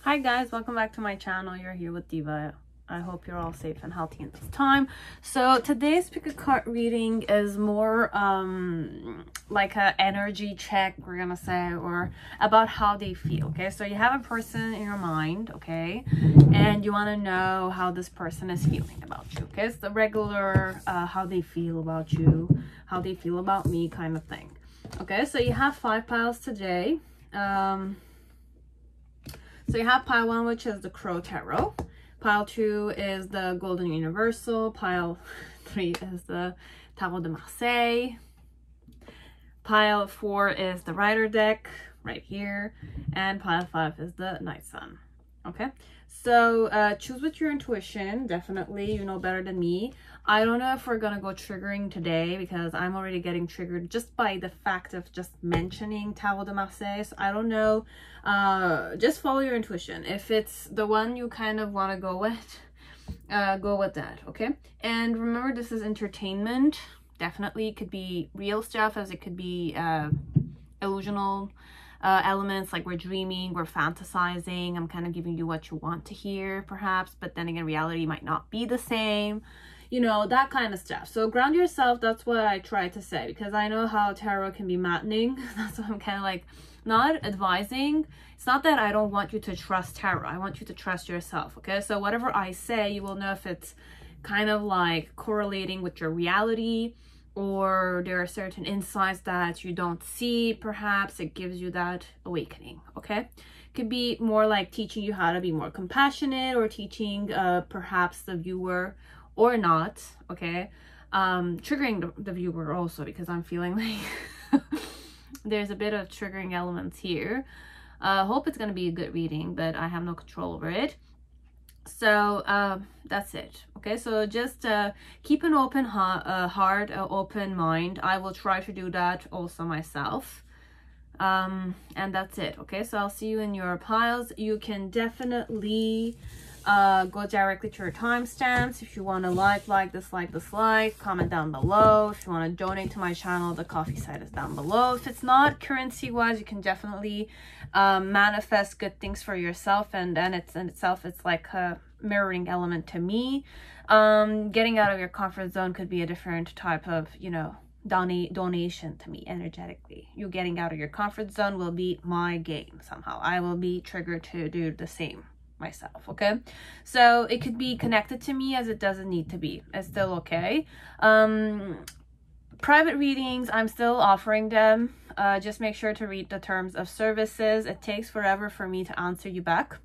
Hi guys, welcome back to my channel. You're here with Diva. I hope you're all safe and healthy in this time. So today's pick a card reading is more like a energy check, we're gonna say, or about how they feel. Okay, so you have a person in your mind, okay, and you want to know how this person is feeling about you. Okay, it's the regular how they feel about you, how they feel about me kind of thing. Okay, so you have 5 piles today. So you have pile 1, which is the Crow Tarot. Pile 2 is the Golden Universal. Pile 3 is the Tarot de Marseille. Pile 4 is the Rider deck right here. And pile 5 is the Night Sun. Okay, so choose with your intuition. Definitely, you know better than me. I don't know if we're gonna go triggering today because I'm already getting triggered just by the fact of just mentioning Tarot de Marseille. So I don't know. Just follow your intuition. If it's the one you kind of want to go with that. Okay, and remember, this is entertainment. Definitely, it could be real stuff as it could be illusional elements, like we're dreaming, we're fantasizing. I'm kind of giving you what you want to hear perhaps, but then again, reality might not be the same, you know, that kind of stuff. So ground yourself. That's what I try to say, because I know how tarot can be maddening. That's what I'm kind of like not advising. It's not that I don't want you to trust tarot. I want you to trust yourself. Okay, so whatever I say, you will know if it's kind of like correlating with your reality, or there are certain insights that you don't see. Perhaps it gives you that awakening. Okay, it could be more like teaching you how to be more compassionate, or teaching perhaps the viewer, or not. Okay, triggering the viewer also, because I'm feeling like there's a bit of triggering elements here. Hope it's going to be a good reading, but I have no control over it. So that's it. Okay, so just keep an open heart, open mind. I will try to do that also myself. And that's it. Okay, so I'll see you in your piles. You can definitely go directly to your timestamps. If you want to like, dislike, comment down below. If you want to donate to my channel, the coffee site is down below. If it's not currency wise, you can definitely manifest good things for yourself, and then it's in itself, it's like a mirroring element to me. Getting out of your comfort zone could be a different type of, you know, donation to me energetically. You getting out of your comfort zone will be my game somehow. I will be triggered to do the same myself. Okay, so it could be connected to me as it doesn't need to be. It's still okay. Private readings, I'm still offering them. Just make sure to read the terms of services. It takes forever for me to answer you back.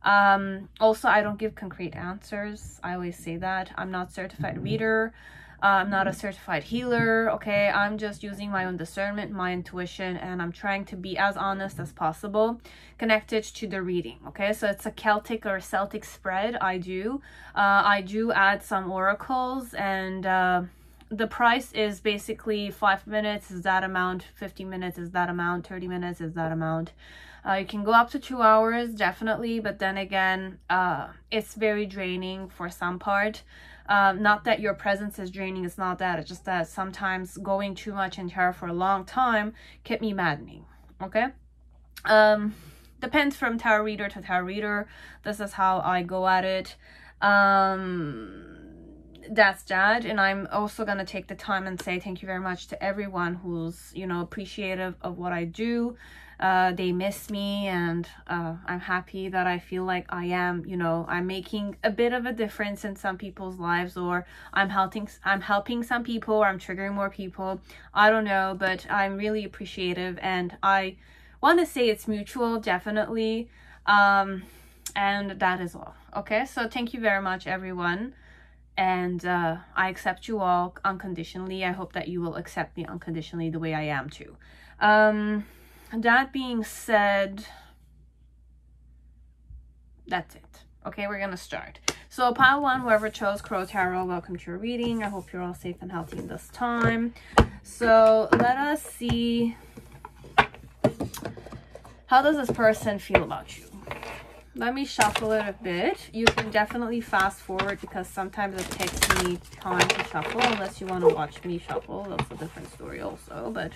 Also, I don't give concrete answers. I always say that. I'm not a certified reader. I'm not a certified healer. Okay, I'm just using my own discernment, my intuition, and I'm trying to be as honest as possible connected to the reading. Okay, so it's a Celtic or Celtic spread. I do add some oracles, and the price is basically 5 minutes is that amount, 50 minutes is that amount, 30 minutes is that amount. You can go up to 2 hours, definitely, but then again, it's very draining for some part. Not that your presence is draining, it's not that, it's just that sometimes going too much in tarot for a long time kept me maddening. Okay, depends from tarot reader to tarot reader. This is how I go at it. That's that. And I'm also gonna take the time and say thank you very much to everyone who's, you know, appreciative of what I do. They miss me, and I'm happy that I feel like I am, you know, I'm making a bit of a difference in some people's lives, or I'm helping some people, or I'm triggering more people. I don't know, but I'm really appreciative, and I want to say it's mutual, definitely. And that is all. Okay, so thank you very much, everyone. And I accept you all unconditionally. I hope that you will accept me unconditionally the way I am too. That being said, that's it. Okay, we're gonna start. So pile 1, whoever chose Crow Tarot, welcome to your reading. I hope you're all safe and healthy in this time. So let us see, how does this person feel about you? Let me shuffle it a bit. You can definitely fast forward because sometimes it takes me time to shuffle, unless you want to watch me shuffle. That's a different story also, but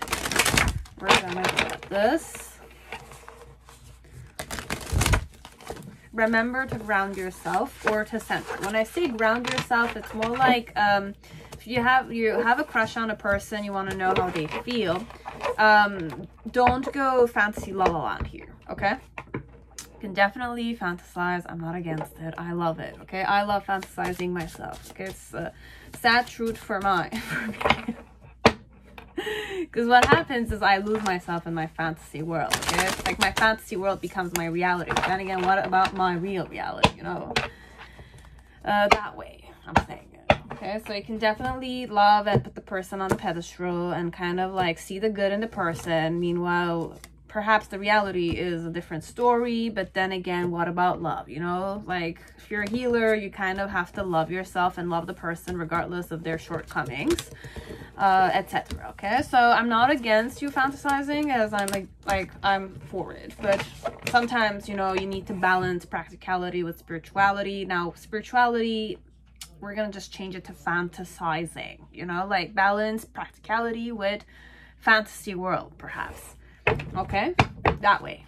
we're gonna get this. remember to ground yourself or to center. When I say ground yourself, it's more like if you have a crush on a person, you want to know how they feel, don't go fantasy la la land here, okay? You can definitely fantasize. I'm not against it. I love it, okay? I love fantasizing myself, okay? It's a sad truth for me. Because what happens is I lose myself in my fantasy world, okay? It's like my fantasy world becomes my reality. But then again, what about my real reality, you know? That way, I'm saying it, okay? So you can definitely love and put the person on the pedestal and kind of like see the good in the person. Meanwhile, perhaps the reality is a different story, but then again, what about love, you know? Like, if you're a healer, you kind of have to love yourself and love the person regardless of their shortcomings, etc. Okay, so I'm not against you fantasizing, as I'm for it, but sometimes, you know, you need to balance practicality with spirituality. Now, spirituality, we're gonna just change it to fantasizing, you know, like balance practicality with fantasy world, perhaps. Okay, that way.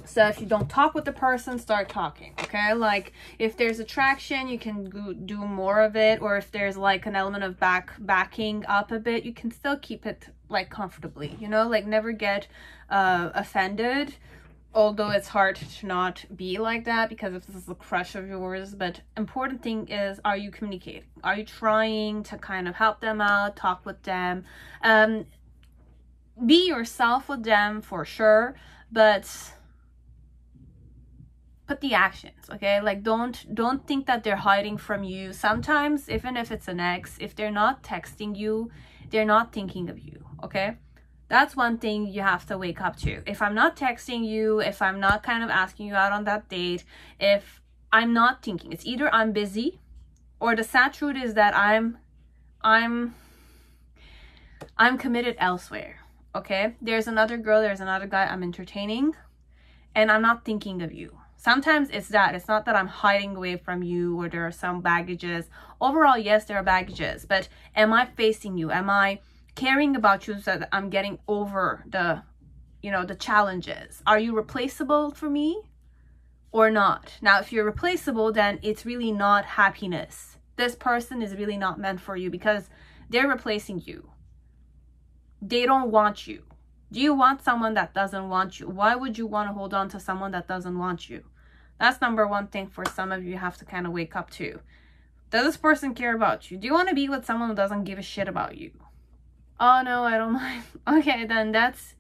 So if you don't talk with the person, start talking, okay? Like, if there's attraction, you can do more of it, or if there's like an element of backing up a bit, you can still keep it like comfortably, you know? Like, never get offended, although it's hard to not be like that because if this is a crush of yours. But important thing is, are you communicating? Are you trying to kind of help them out, talk with them? Be yourself with them for sure, but put the actions, okay? Like, don't think that they're hiding from you. Sometimes, even if it's an ex, if they're not texting you, they're not thinking of you, okay? That's one thing you have to wake up to. If I'm not texting you, if I'm not kind of asking you out on that date, if I'm not thinking, it's either I'm busy, or the sad truth is that I'm committed elsewhere. Okay, there's another girl, there's another guy I'm entertaining, and I'm not thinking of you. Sometimes it's that. It's not that I'm hiding away from you or there are some baggages. Overall, yes, there are baggages, but am I facing you? Am I caring about you so that I'm getting over the, you know, the challenges? Are you replaceable for me or not? Now, if you're replaceable, then it's really not happiness. This person is really not meant for you because they're replacing you. They don't want you. Do you want someone that doesn't want you? Why would you want to hold on to someone that doesn't want you? That's number one thing for some of you have to kind of wake up to. Does this person care about you? Do you want to be with someone who doesn't give a shit about you? Oh no, I don't mind. Okay, then that's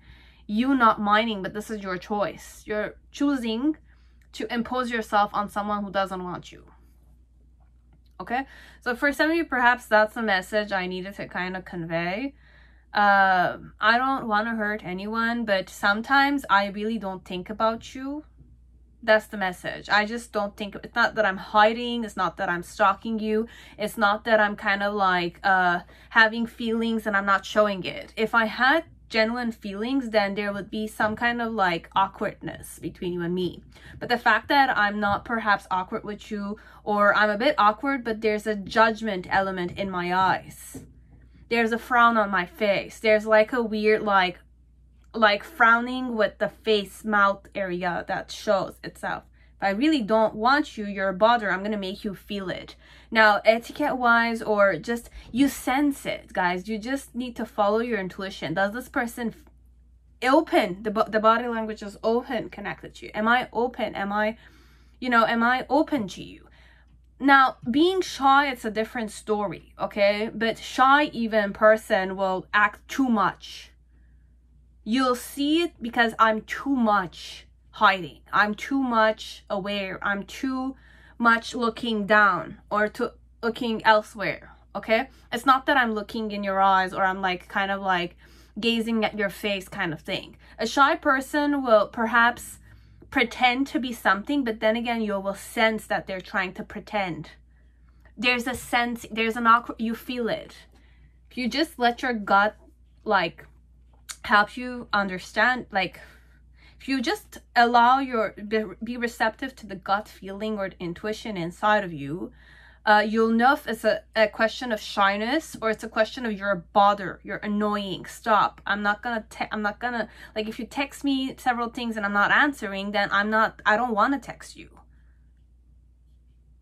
you not minding, but this is your choice. You're choosing to impose yourself on someone who doesn't want you. Okay? So for some of you, perhaps that's a message I needed to kind of convey. I don't want to hurt anyone, but sometimes I really don't think about you. That's the message. I just don't think. It's not that I'm hiding, it's not that I'm stalking you, it's not that I'm kind of like having feelings and I'm not showing it. If I had genuine feelings, then there would be some kind of like awkwardness between you and me. But the fact that I'm not perhaps awkward with you, or I'm a bit awkward but there's a judgment element in my eyes, there's a frown on my face, there's like a weird like frowning with the face mouth area that shows itself. If I really don't want you, you're a bother, I'm gonna make you feel it. Now, etiquette wise, or just you sense it, guys. You just need to follow your intuition. Does this person open, the body language is open, connected to you? Am I open? Am I open to you? Now, being shy, it's a different story, okay? But shy even person will act too much. You'll see it because I'm too much hiding. I'm too much aware. I'm too much looking down or looking elsewhere, okay? It's not that I'm looking in your eyes or I'm like kind of like gazing at your face kind of thing. A shy person will perhaps pretend to be something, but then again, you will sense that they're trying to pretend. There's a sense, there's an awkward, you feel it. If you just let your gut like help you understand, like if you just allow be receptive to the gut feeling or the intuition inside of you, you'll know if it's a question of shyness or it's a question of you're a bother, you're annoying, stop. I'm not gonna, like, if you text me several things and I'm not answering, then I don't want to text you.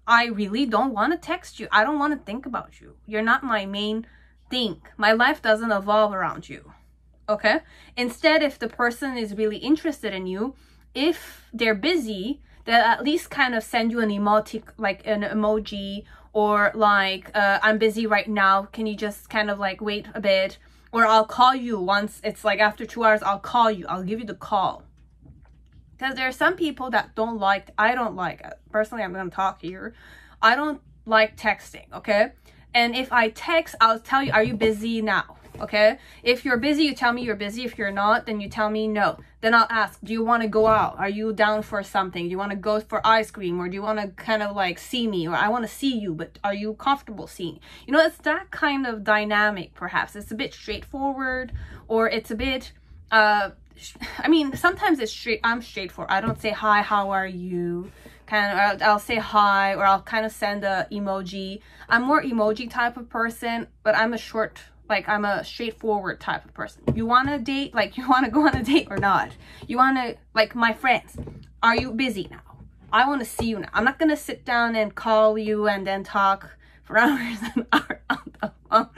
I really don't want to text you. I don't want to think about you. You're not my main thing. My life doesn't evolve around you. Okay? Instead, if the person is really interested in you, if they're busy, they'll at least kind of send you an emoji, like an emoji, or like, I'm busy right now. Can you just kind of like wait a bit? Or I'll call you once it's like after 2 hours, I'll call you. I'll give you the call. Because there are some people that I don't like, personally, I'm going to talk here. I don't like texting, okay? And if I text, I'll tell you, are you busy now? Okay? If you're busy, you tell me you're busy. If you're not, then you tell me no. Then I'll ask, do you want to go out? Are you down for something? Do you want to go for ice cream? Or do you want to kind of like see me? Or I want to see you, but are you comfortable seeing? You know, it's that kind of dynamic, perhaps. It's a bit straightforward, or it's a bit, I mean, sometimes I'm straightforward. I don't say, hi, how are you? Kind of, I'll say hi, or I'll kind of send a emoji. I'm more emoji type of person, but I'm a straightforward type of person. You want to date, like, you want to go on a date or not? You want to, like, my friends, are you busy now? I want to see you now. I'm not going to sit down and call you and then talk for hours and hours on the phone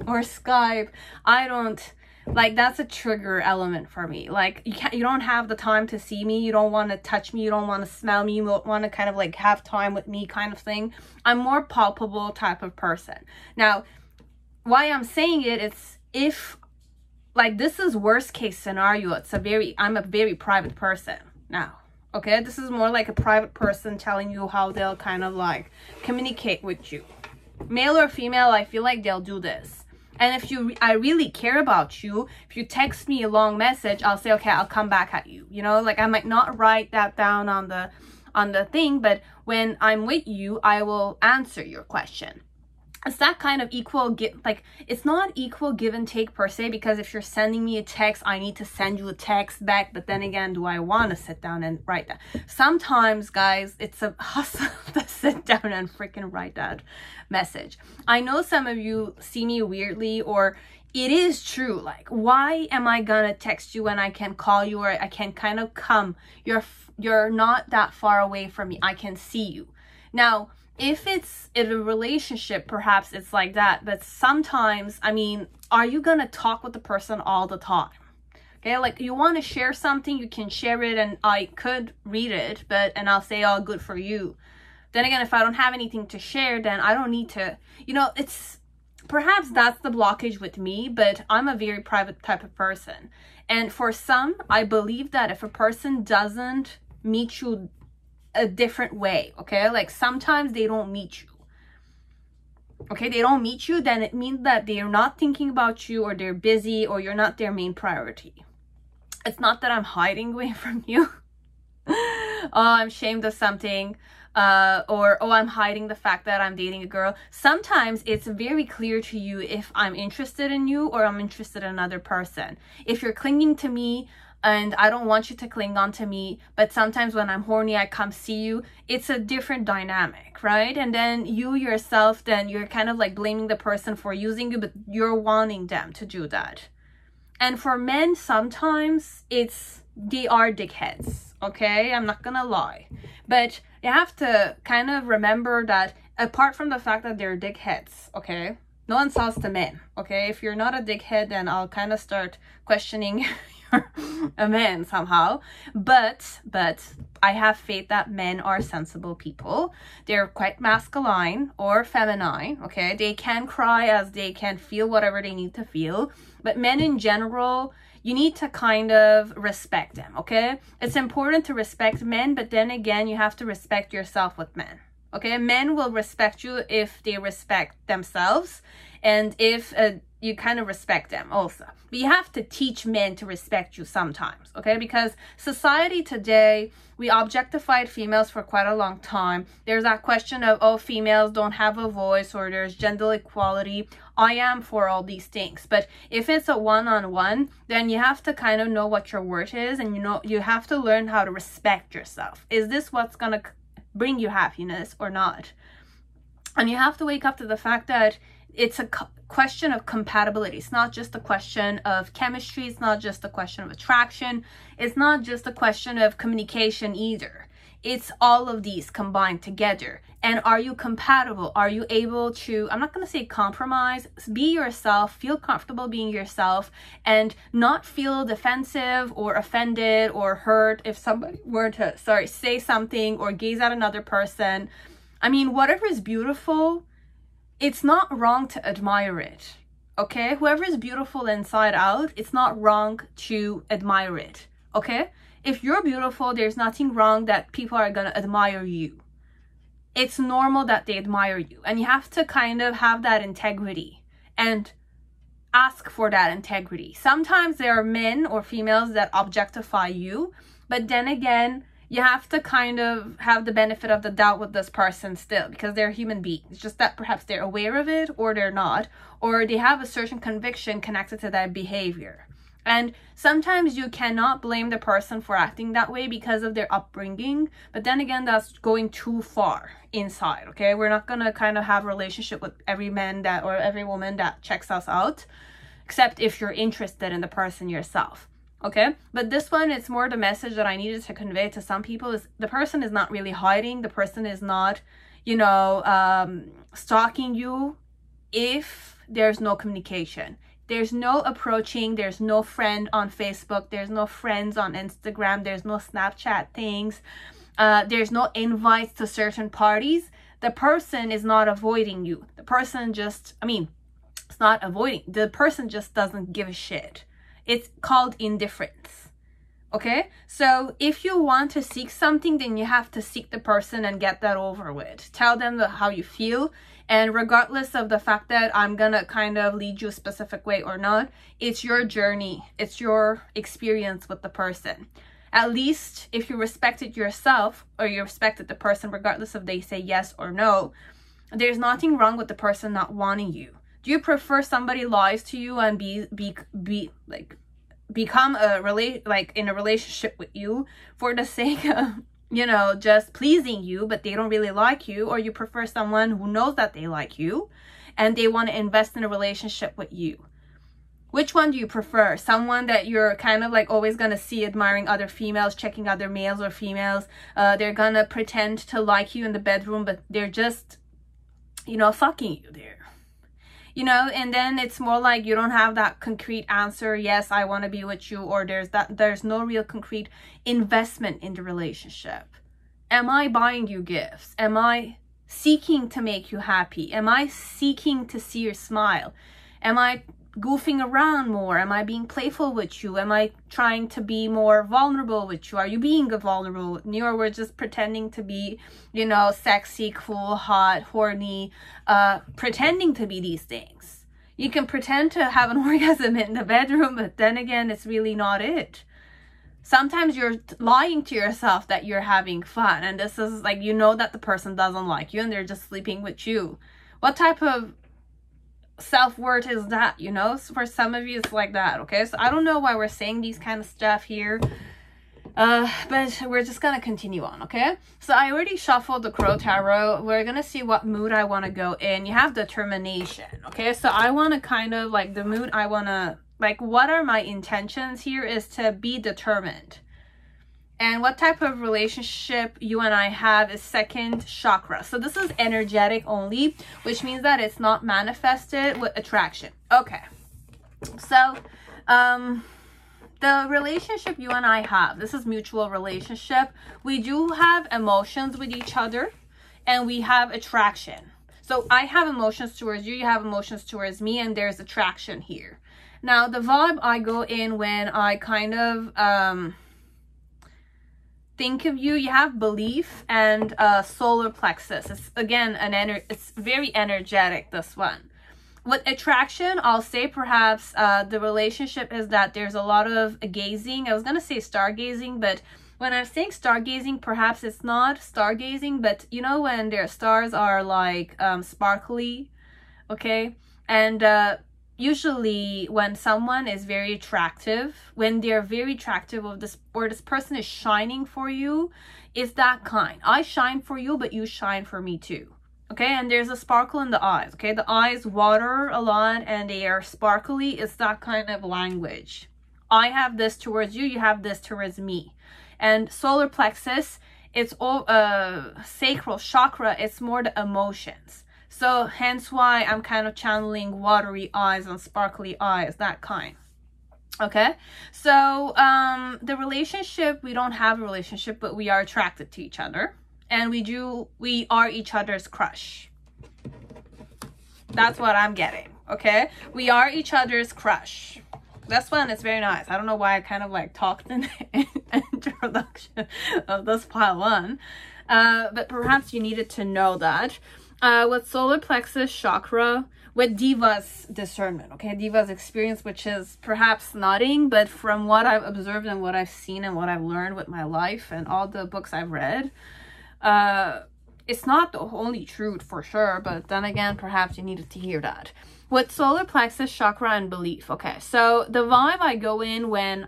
or Skype. I don't, like, that's a trigger element for me. Like, you don't have the time to see me. You don't want to touch me. You don't want to smell me. You don't want to kind of like have time with me kind of thing. I'm more palpable type of person. Now, why I'm saying it, it's if, like, this is worst case scenario. I'm a very private person now. Okay, this is more like a private person telling you how they'll kind of like communicate with you. Male or female, I feel like they'll do this. And if I really care about you, if you text me a long message, I'll say, okay, I'll come back at you. You know, like, I might not write that down on the thing, but when I'm with you, I will answer your question. It's that kind of it's not equal give and take per se, because if you're sending me a text, I need to send you a text back. But then again, do I want to sit down and write that? Sometimes, guys, it's a hustle to sit down and freaking write that message. I know some of you see me weirdly, or it is true. Like, why am I gonna text you when I can call you, or I can kind of come? You're not that far away from me. I can see you. Now, if it's in a relationship, perhaps it's like that. But sometimes, I mean, are you going to talk with the person all the time? Okay, like, you want to share something, you can share it, and I could read it, and I'll say, oh, good for you. Then again, if I don't have anything to share, then I don't need to, you know, perhaps that's the blockage with me, but I'm a very private type of person. And for some, I believe that if a person doesn't meet you a different way, okay, like, sometimes they don't meet you, okay, they don't meet you, then it means that they're not thinking about you, or they're busy, or you're not their main priority. It's not that I'm hiding away from you. Oh, I'm ashamed of something, or oh, I'm hiding the fact that I'm dating a girl. Sometimes it's very clear to you if I'm interested in you or I'm interested in another person. If you're clinging to me, and I don't want you to cling on to me, but sometimes when I'm horny, I come see you, it's a different dynamic, right? And then you yourself, then you're kind of like blaming the person for using you, but you're wanting them to do that. And for men, sometimes they are dickheads, okay? I'm not gonna lie. But you have to kind of remember that apart from the fact that they're dickheads, okay? No insults to men, okay? If you're not a dickhead, then I'll kind of start questioning a man somehow, but I have faith that men are sensible people. They're quite masculine or feminine, okay? They can cry as they can feel whatever they need to feel, but men in general, you need to kind of respect them, okay? It's important to respect men, but then again, you have to respect yourself with men, okay? Men will respect you if they respect themselves, and if you kind of respect them also. But you have to teach men to respect you sometimes, okay? Because society today, we objectified females for quite a long time. There's that question of, oh, females don't have a voice, or there's gender equality. I am for all these things. But if it's a one-on-one, then you have to kind of know what your worth is, and you have to learn how to respect yourself. Is this what's going to bring you happiness or not? And you have to wake up to the fact that it's a question of compatibility. It's not just a question of chemistry. It's not just a question of attraction. It's not just a question of communication either. It's all of these combined together. And are you compatible? Are you able to, I'm not going to say compromise, be yourself, feel comfortable being yourself, and not feel defensive or offended or hurt if somebody were to, say something or gaze at another person. I mean, whatever is beautiful, it's not wrong to admire it, okay? Whoever is beautiful inside out, it's not wrong to admire it, okay? If you're beautiful, there's nothing wrong that people are gonna admire you. It's normal that they admire you. And you have to kind of have that integrity and ask for that integrity. Sometimes there are men or females that objectify you, but then again, you have to kind of have the benefit of the doubt with this person still, because they're human beings. It's just that perhaps they're aware of it or they're not, or they have a certain conviction connected to that behavior. And sometimes you cannot blame the person for acting that way because of their upbringing. But then again, that's going too far inside, okay? We're not going to kind of have a relationship with every man that, or every woman that checks us out, except if you're interested in the person yourself. Okay, but this one, it's more the message that I needed to convey to some people is the person is not really hiding. The person is not, you know, stalking you if there's no communication. There's no approaching. There's no friend on Facebook. There's no friends on Instagram. There's no Snapchat things. There's no invites to certain parties. The person is not avoiding you. The person just, I mean, it's not avoiding. The person just doesn't give a shit. It's called indifference, okay? So if you want to seek something, then you have to seek the person and get that over with. Tell them how you feel. And regardless of the fact that I'm gonna kind of lead you a specific way or not, it's your journey. It's your experience with the person. At least if you respected yourself or you respected the person, regardless if they say yes or no, there's nothing wrong with the person not wanting you. Do you prefer somebody lies to you and become in a relationship with you for the sake of, you know, just pleasing you, but they don't really like you? Or you prefer someone who knows that they like you and they want to invest in a relationship with you? Which one do you prefer? Someone that you're kind of like always gonna see admiring other females, checking other males or females. They're gonna pretend to like you in the bedroom, but they're just, you know, fucking you there. You know, and then it's more like you don't have that concrete answer. Yes, I want to be with you. Or there's no real concrete investment in the relationship. Am I buying you gifts? Am I seeking to make you happy? Am I seeking to see your smile? Am I goofing around more? Am I being playful with you? Am I trying to be more vulnerable with you? Are you being vulnerable with me? Or we're just pretending to be, you know, sexy, cool, hot, horny, pretending to be these things. You can pretend to have an orgasm in the bedroom, but then again, it's really not it. Sometimes you're lying to yourself that you're having fun, and this is like, you know that the person doesn't like you and they're just sleeping with you. What type of self-worth is that? You know, so for some of you it's like that. Okay, so I don't know why we're saying these kind of stuff here, but we're just gonna continue on. Okay, so I already shuffled the Crow Tarot. We're gonna see what mood I want to go in. You have determination. Okay, so I want to kind of like the mood I want to, like, what are my intentions here is to be determined. And what type of relationship you and I have is second chakra. So this is energetic only, which means that it's not manifested with attraction. Okay. So, the relationship you and I have, this is mutual relationship. We do have emotions with each other and we have attraction. So I have emotions towards you, you have emotions towards me, and there's attraction here. Now, the vibe I go in when I kind of, think of you, you have belief and solar plexus. It's again it's very energetic, this one. With attraction, I'll say perhaps the relationship is that there's a lot of gazing. I was gonna say stargazing, but when I'm saying stargazing, perhaps it's not stargazing, but you know when their stars are like sparkly, okay? And usually when someone is very attractive, when they're very attractive of this, or this person is shining for you, is that kind. I shine for you, but you shine for me too. Okay, and there's a sparkle in the eyes. Okay, the eyes water a lot and they are sparkly. It's that kind of language. I have this towards you, you have this towards me. And solar plexus, it's all sacral chakra, it's more the emotions. So hence why I'm kind of channeling watery eyes and sparkly eyes, that kind. Okay, so the relationship, we don't have a relationship, but we are attracted to each other. And we are each other's crush. That's what I'm getting, okay? We are each other's crush. This one is very nice. I don't know why I kind of like talked in the introduction of this pile 1. But perhaps you needed to know that. With solar plexus chakra, with Diva's discernment, okay? Diva's experience, which is perhaps nothing, but from what I've observed and what I've seen and what I've learned with my life and all the books I've read, it's not the only truth for sure, but then again, perhaps you needed to hear that. With solar plexus chakra and belief, okay, so the vibe I go in when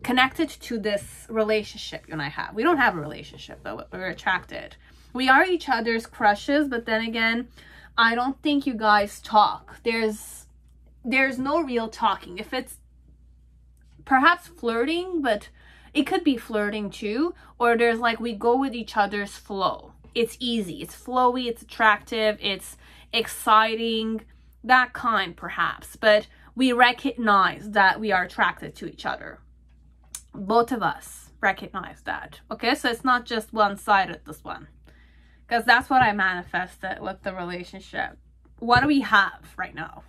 connected to this relationship you and I have. We don't have a relationship though, but we're attracted. We are each other's crushes, but then again, I don't think you guys talk. There's no real talking. If it's perhaps flirting, but it could be flirting too, or there's like we go with each other's flow. It's easy, it's flowy, it's attractive, it's exciting, that kind perhaps, but we recognize that we are attracted to each other. Both of us recognize that, okay? So it's not just one-sided, this one, because that's what I manifested with the relationship. What do we have right now?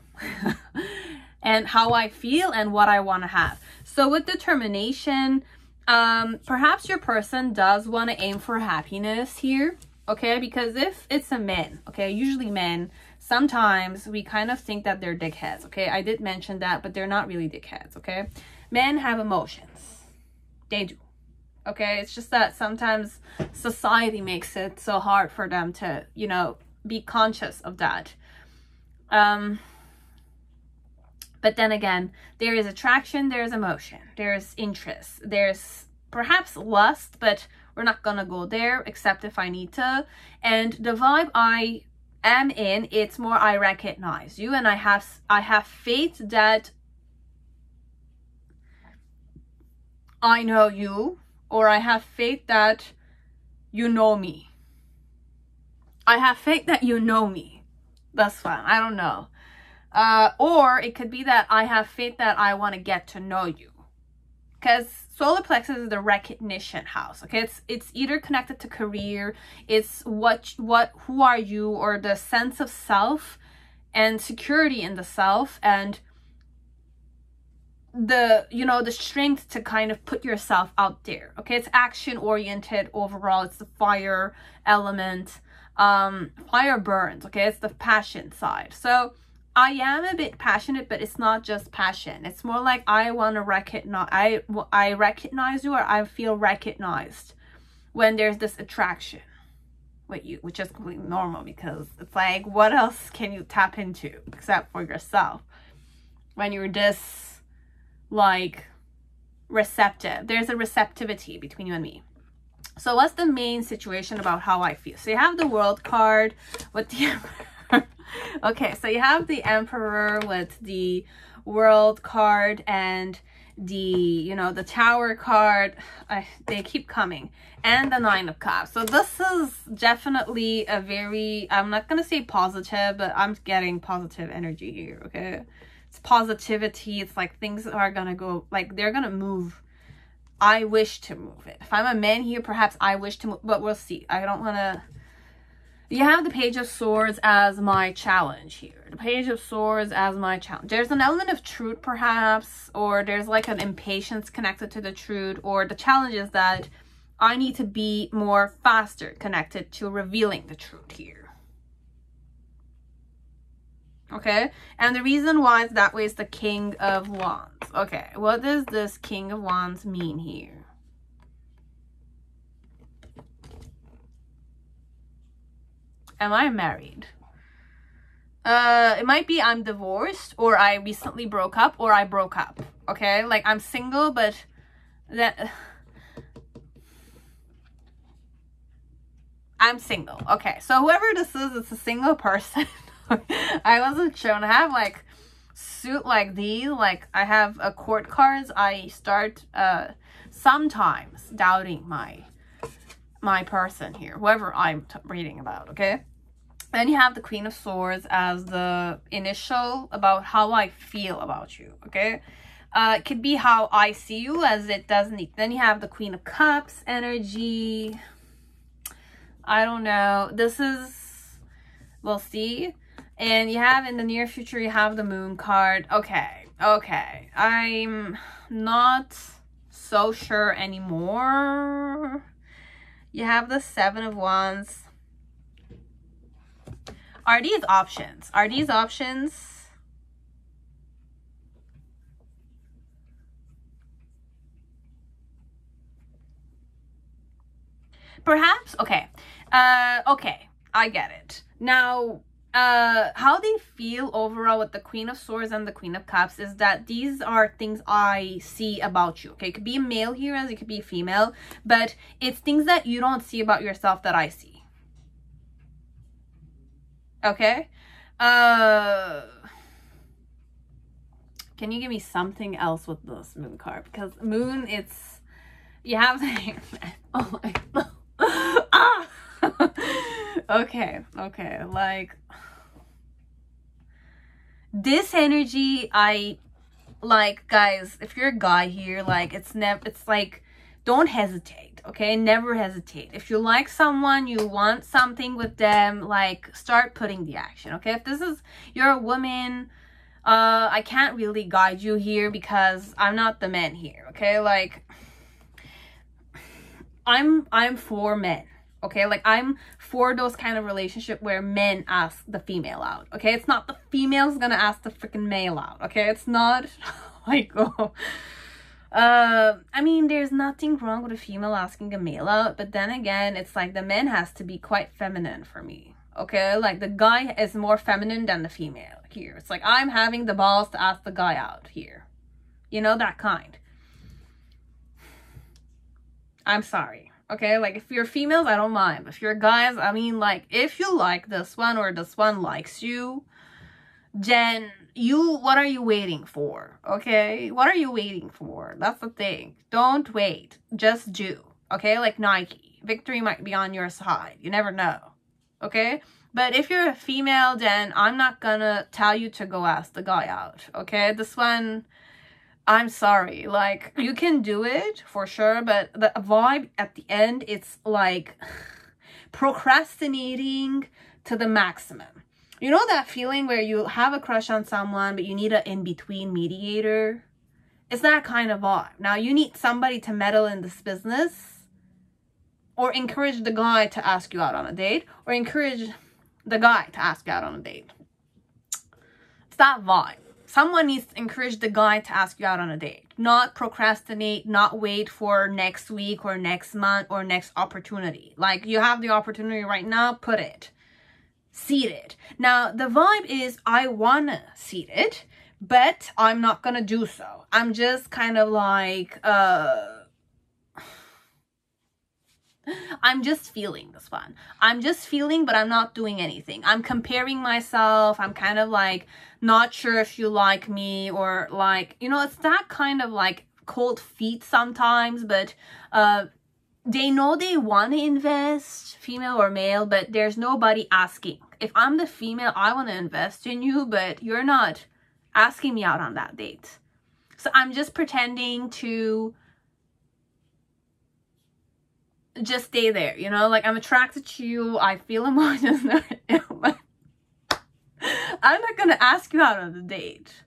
And how I feel and what I want to have. So with determination, perhaps your person does want to aim for happiness here, okay? Because if it's a man, okay, usually men, sometimes we kind of think that they're dickheads, okay? I did mention that, but they're not really dickheads, okay? Men have emotions. They do, okay? It's just that sometimes society makes it so hard for them to, you know, be conscious of that. But then again, there is attraction, there's emotion, there's interest, there's perhaps lust, but we're not gonna go there except if I need to. And the vibe I am in, it's more I recognize you and I have faith that I know you, or I have faith that you know me. I have faith that you know me. That's fine. I don't know. Or it could be that I have faith that I want to get to know you. Because solar plexus is the recognition house, okay? It's either connected to career, it's who are you, or the sense of self and security in the self, and the, you know, the strength to kind of put yourself out there, okay? It's action oriented overall. It's the fire element. Fire burns, okay? It's the passion side. So I am a bit passionate, but it's not just passion. It's more like I want to recognize, I recognize you, or I feel recognized when there's this attraction with you, which is completely normal, because it's like, what else can you tap into except for yourself when you're this like receptive? There's a receptivity between you and me. So what's the main situation about how I feel? So you have the World card with the okay, so you have the Emperor with the World card and the, you know, the Tower card. They keep coming, and the Nine of Cups. So this is definitely a very, I'm not gonna say positive, but I'm getting positive energy here, okay? It's positivity. It's like things are gonna go, like they're gonna move. I wish to move it. If I'm a man here, perhaps I wish to move, but we'll see. I don't want to. You have the Page of Swords as my challenge here. The Page of Swords as my challenge. There's an element of truth perhaps, or there's like an impatience connected to the truth, or the challenge is that I need to be more faster connected to revealing the truth here. Okay, and the reason why it's that way is the King of Wands. Okay, what does this King of Wands mean here? Am I married? It might be I'm divorced, or I recently broke up, or I broke up. Okay, like I'm single, but that I'm single. Okay, so whoever this is, it's a single person. I wasn't shown. I have like suit like these, like I have a court cards. I start sometimes doubting my person here, whoever I'm reading about. Okay, then you have the Queen of Swords as the initial about how I feel about you. Okay, it could be how I see you, as it doesn't. Then you have the Queen of Cups energy. I don't know. This is, we'll see. And you have in the near future, you have the Moon card. Okay, okay. I'm not so sure anymore. You have the Seven of Wands. Are these options? Are these options? Perhaps? Okay. Okay. I get it. Now, how they feel overall with the Queen of Swords and the Queen of Cups is that these are things I see about you. Okay, it could be a male here as it could be a female, but it's things that you don't see about yourself that I see. Okay, can you give me something else with this Moon card? Because Moon, it's, you have the oh my ah okay, okay, like this energy, I like, guys, if you're a guy here, like it's like, don't hesitate. Okay, never hesitate. If you like someone, you want something with them, like start putting the action. Okay, if this is, you're a woman, I can't really guide you here because I'm not the man here. Okay, like I'm for men. Okay, like I'm for those kind of relationship where men ask the female out. Okay, it's not the female's gonna ask the freaking male out. Okay, it's not like, oh, I mean, there's nothing wrong with a female asking a male out, but then again, it's like the man has to be quite feminine for me. Okay, like the guy is more feminine than the female here. It's like I'm having the balls to ask the guy out here. You know, that kind. I'm sorry. Okay, like if you're females, I don't mind. If you're guys, I mean, like if you like this one or this one likes you, then what are you waiting for? Okay, what are you waiting for? That's the thing. Don't wait, just do. Okay, like Nike, victory might be on your side. You never know. Okay, but if you're a female, then I'm not gonna tell you to go ask the guy out. Okay, this one, I'm sorry, like you can do it for sure, but the vibe at the end, it's like procrastinating to the maximum. You know that feeling where you have a crush on someone, but you need an in-between mediator? It's that kind of vibe. Now you need somebody to meddle in this business, or encourage the guy to ask you out on a date, or encourage the guy to ask you out on a date. It's that vibe. Someone needs to encourage the guy to ask you out on a date. Not procrastinate, not wait for next week or next month or next opportunity. Like, you have the opportunity right now, put it. Seed it. Now, the vibe is I want to seed it, but I'm not going to do so. I'm just kind of like, I'm just feeling this one. I'm just feeling, but I'm not doing anything. I'm comparing myself. I'm kind of like not sure if you like me, or like, you know, it's that kind of like cold feet sometimes, but they know they want to invest, female or male, but there's nobody asking. If I'm the female, I want to invest in you, but you're not asking me out on that date. So I'm just pretending to just stay there, you know, like I'm attracted to you, I feel emotions. I'm not gonna ask you out on the date.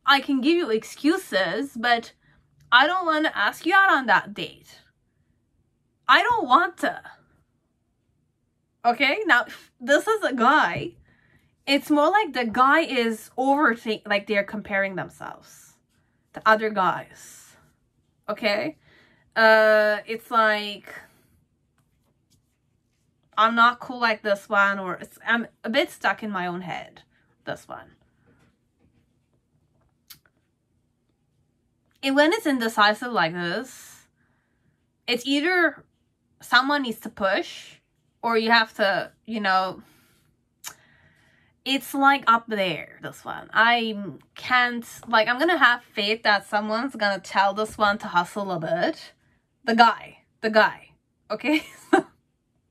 I can give you excuses, but I don't want to ask you out on that date. I don't want to. Okay, now this is a guy. It's more like the guy is overthinking, like they're comparing themselves to other guys. Okay, it's like I'm not cool like this one, or I'm a bit stuck in my own head, this one. And when it's indecisive like this, it's either someone needs to push or you have to, you know, it's like up there, this one. I can't, like, I'm gonna have faith that someone's gonna tell this one to hustle a bit. The guy, okay?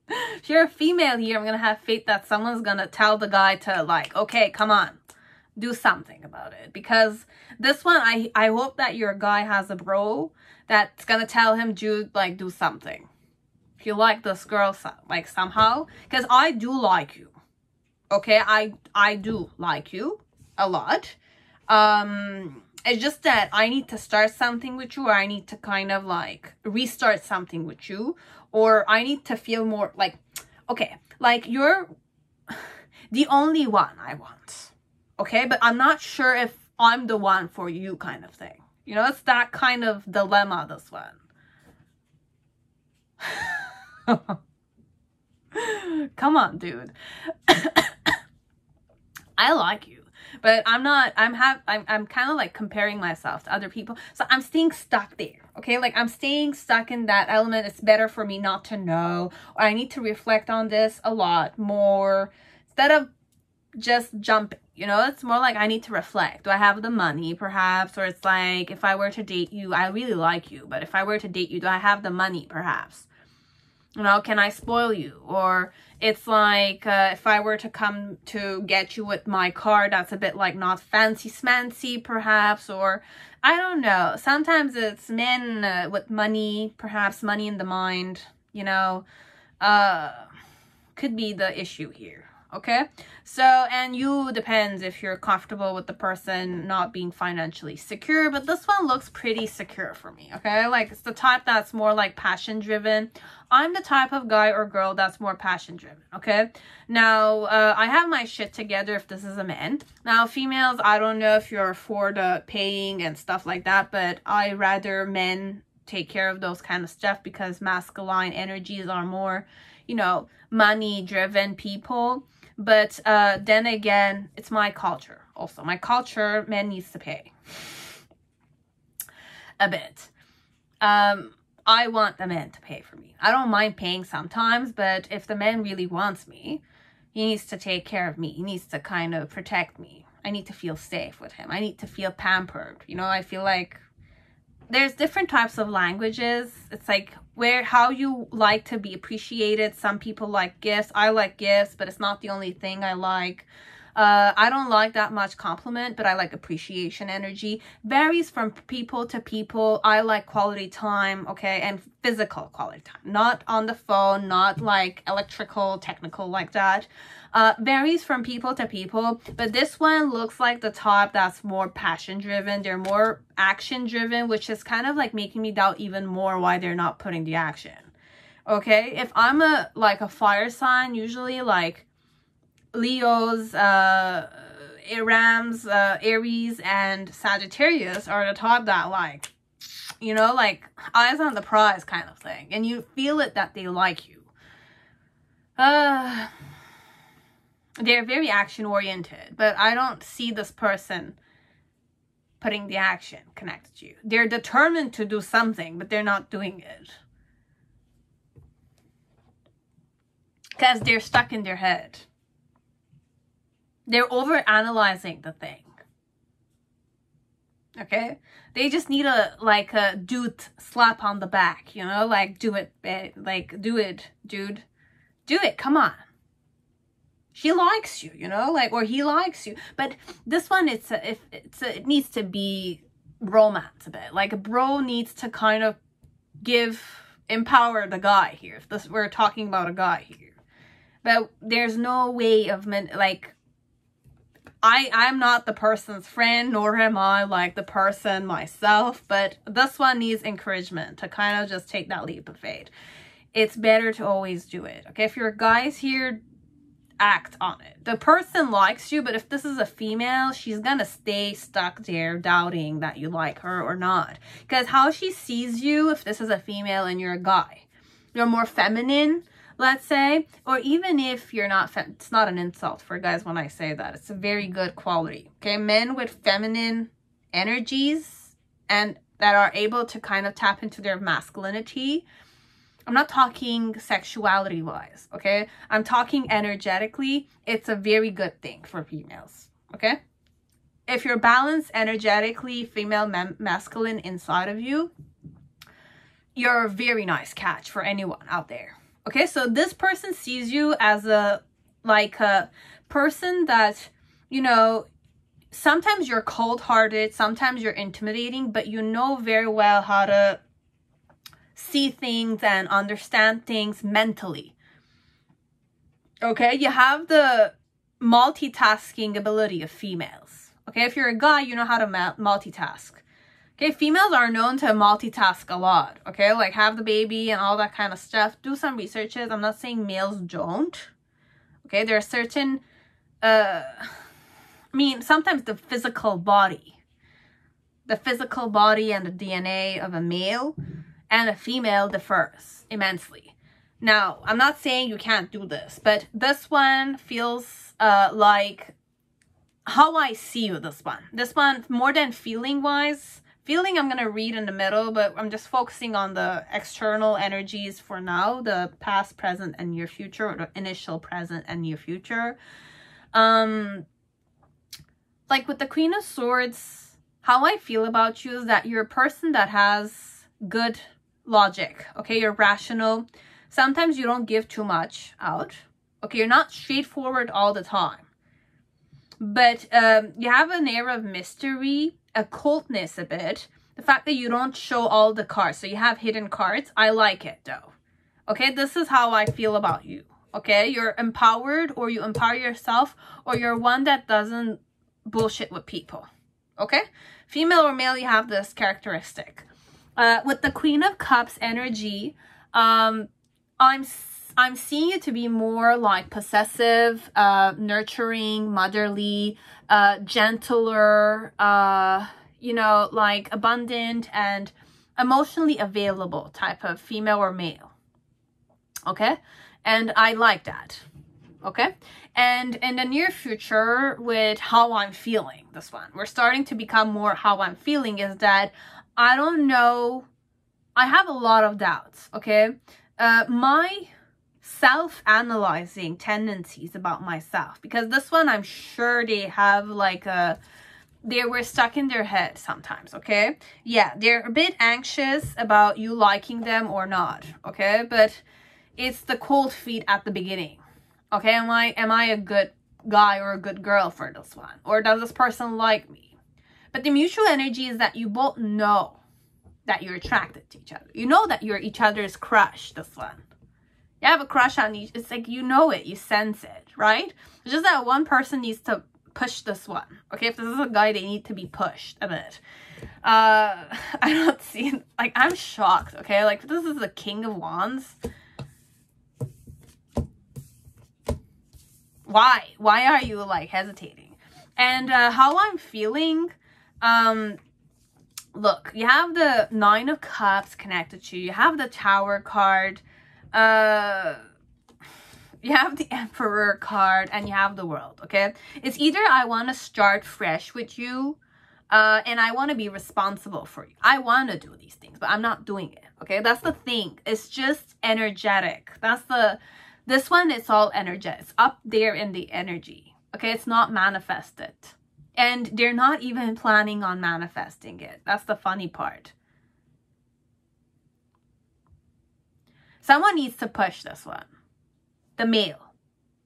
If you're a female here, I'm gonna have faith that someone's gonna tell the guy to, like, okay, come on, do something about it. Because this one, I hope that your guy has a bro that's gonna tell him, Jude, like, do something. If you like this girl, like, somehow, because I do like you. Okay, I do like you a lot. It's just that I need to start something with you, or I need to kind of like restart something with you, or I need to feel more like, okay, like you're the only one I want. Okay, but I'm not sure if I'm the one for you kind of thing. You know, it's that kind of dilemma, this one. Come on, dude. I like you, but I'm kind of like comparing myself to other people. So I'm staying stuck there. Okay. Like I'm staying stuck in that element. It's better for me not to know, or I need to reflect on this a lot more instead of just jumping, you know. It's more like I need to reflect. Do I have the money perhaps? Or it's like, if I were to date you, I really like you, but if I were to date you, do I have the money perhaps? You know, can I spoil you? Or it's like, if I were to come to get you with my car, that's a bit like not fancy smancy perhaps. Or I don't know. Sometimes it's men with money, perhaps money in the mind, you know, could be the issue here. Okay, so, and you depends if you're comfortable with the person not being financially secure, but this one looks pretty secure for me. Okay, like it's the type that's more like passion driven. I'm the type of guy or girl that's more passion driven. Okay, now I have my shit together if this is a man. Now females, I don't know if you're for the paying and stuff like that, but I rather men take care of those kind of stuff, because masculine energies are more, you know, money driven people. But then again, it's my culture also. My culture, men needs to pay a bit. I want the man to pay for me. I don't mind paying sometimes, but if the man really wants me, he needs to take care of me. He needs to kind of protect me. I need to feel safe with him. I need to feel pampered. You know, I feel like there's different types of languages. It's like how you like to be appreciated. Some people like gifts. I like gifts, but it's not the only thing I like. I don't like that much compliment, but I like appreciation energy. Varies from people to people. I like quality time, okay, and physical quality time. Not on the phone, not like electrical, technical like that. Varies from people to people, but this one looks like the type that's more passion driven. They're more action driven, which is kind of like making me doubt even more why they're not putting the action. Okay, if I'm like a fire sign, usually like Leos, Rams, Aries, and Sagittarius are the type that like, you know, like eyes on the prize kind of thing, and you feel it that they like you. They're very action oriented, but I don't see this person putting the action connected to you. They're determined to do something, but they're not doing it because they're stuck in their head. They're over analyzing the thing. Okay, they just need a dude slap on the back, you know, like do it, like do it, dude, do it, come on. She likes you, you know, like, or he likes you. But this one, it needs to be romance a bit. Like a bro needs to kind of empower the guy here. If we're talking about a guy here, but there's no way of like. I'm not the person's friend, nor am I like the person myself, but this one needs encouragement to kind of just take that leap of faith. It's better to always do it. Okay, if you're guys here, act on it. The person likes you, but if this is a female, she's gonna stay stuck there doubting that you like her or not. Because how she sees you, if this is a female and you're a guy, you're more feminine, let's say, or even if you're not, it's not an insult for guys when I say that. It's a very good quality. Okay, men with feminine energies and that are able to kind of tap into their masculinity I'm not talking sexuality wise, okay? I'm talking energetically. It's a very good thing for females, okay? If you're balanced energetically, female, masculine inside of you, you're a very nice catch for anyone out there, okay? So this person sees you as a person that, you know, sometimes you're cold-hearted, sometimes you're intimidating, but you know very well how to see things and understand things mentally. Okay, you have the multitasking ability of females. Okay, if you're a guy, you know how to multitask. Okay, females are known to multitask a lot. Okay, like have the baby and all that kind of stuff. Do some researches. I'm not saying males don't. Okay, there are certain, I mean, sometimes the physical body and the DNA of a male and a female differs immensely. Now, I'm not saying you can't do this, but this one feels like how I see you, this one. This one, more than feeling-wise. Feeling I'm going to read in the middle, but I'm just focusing on the external energies for now. The past, present, and near future, or the initial, present, and near future. Like with the Queen of Swords, how I feel about you is that you're a person that has good logic, okay? You're rational. Sometimes you don't give too much out, okay? You're not straightforward all the time, but you have an air of mystery, occultness a bit. The fact that you don't show all the cards, so you have hidden cards, I like it though, okay? This is how I feel about you, okay? You're empowered, or you empower yourself, or you're one that doesn't bullshit with people, okay? Female or male, you have this characteristic. With the Queen of Cups energy, I'm seeing you to be more like possessive, nurturing, motherly, gentler, you know, like abundant and emotionally available type of female or male, okay? And I like that, okay? And in the near future, with how I'm feeling, this one, we're starting to become more how I'm feeling, is that I don't know, I have a lot of doubts, okay? My self-analyzing tendencies about myself, because this one, I'm sure they have like they were stuck in their head sometimes, okay? Yeah, they're a bit anxious about you liking them or not, okay? But it's the cold feet at the beginning, okay? Am I a good guy or a good girl for this one? Or does this person like me? But the mutual energy is that you both know that you're attracted to each other. You know that you're each other's crush, this one. You have a crush on each, it's like you know it, you sense it, right? It's just that one person needs to push this one, okay? If this is a guy, they need to be pushed a bit. I don't see, like, I'm shocked, okay? Like, this is the King of Wands. Why? Why are you, like, hesitating? And how I'm feeling, look, you have the Nine of Cups connected to you. You have the Tower card. You have the Emperor card, and you have the World, okay? It's either I want to start fresh with you, and I want to be responsible for you. I want to do these things, but I'm not doing it, okay? That's the thing. It's just energetic. This one, it's all energetic. It's up there in the energy, okay? It's not manifested. And they're not even planning on manifesting it. That's the funny part. Someone needs to push this one. The male.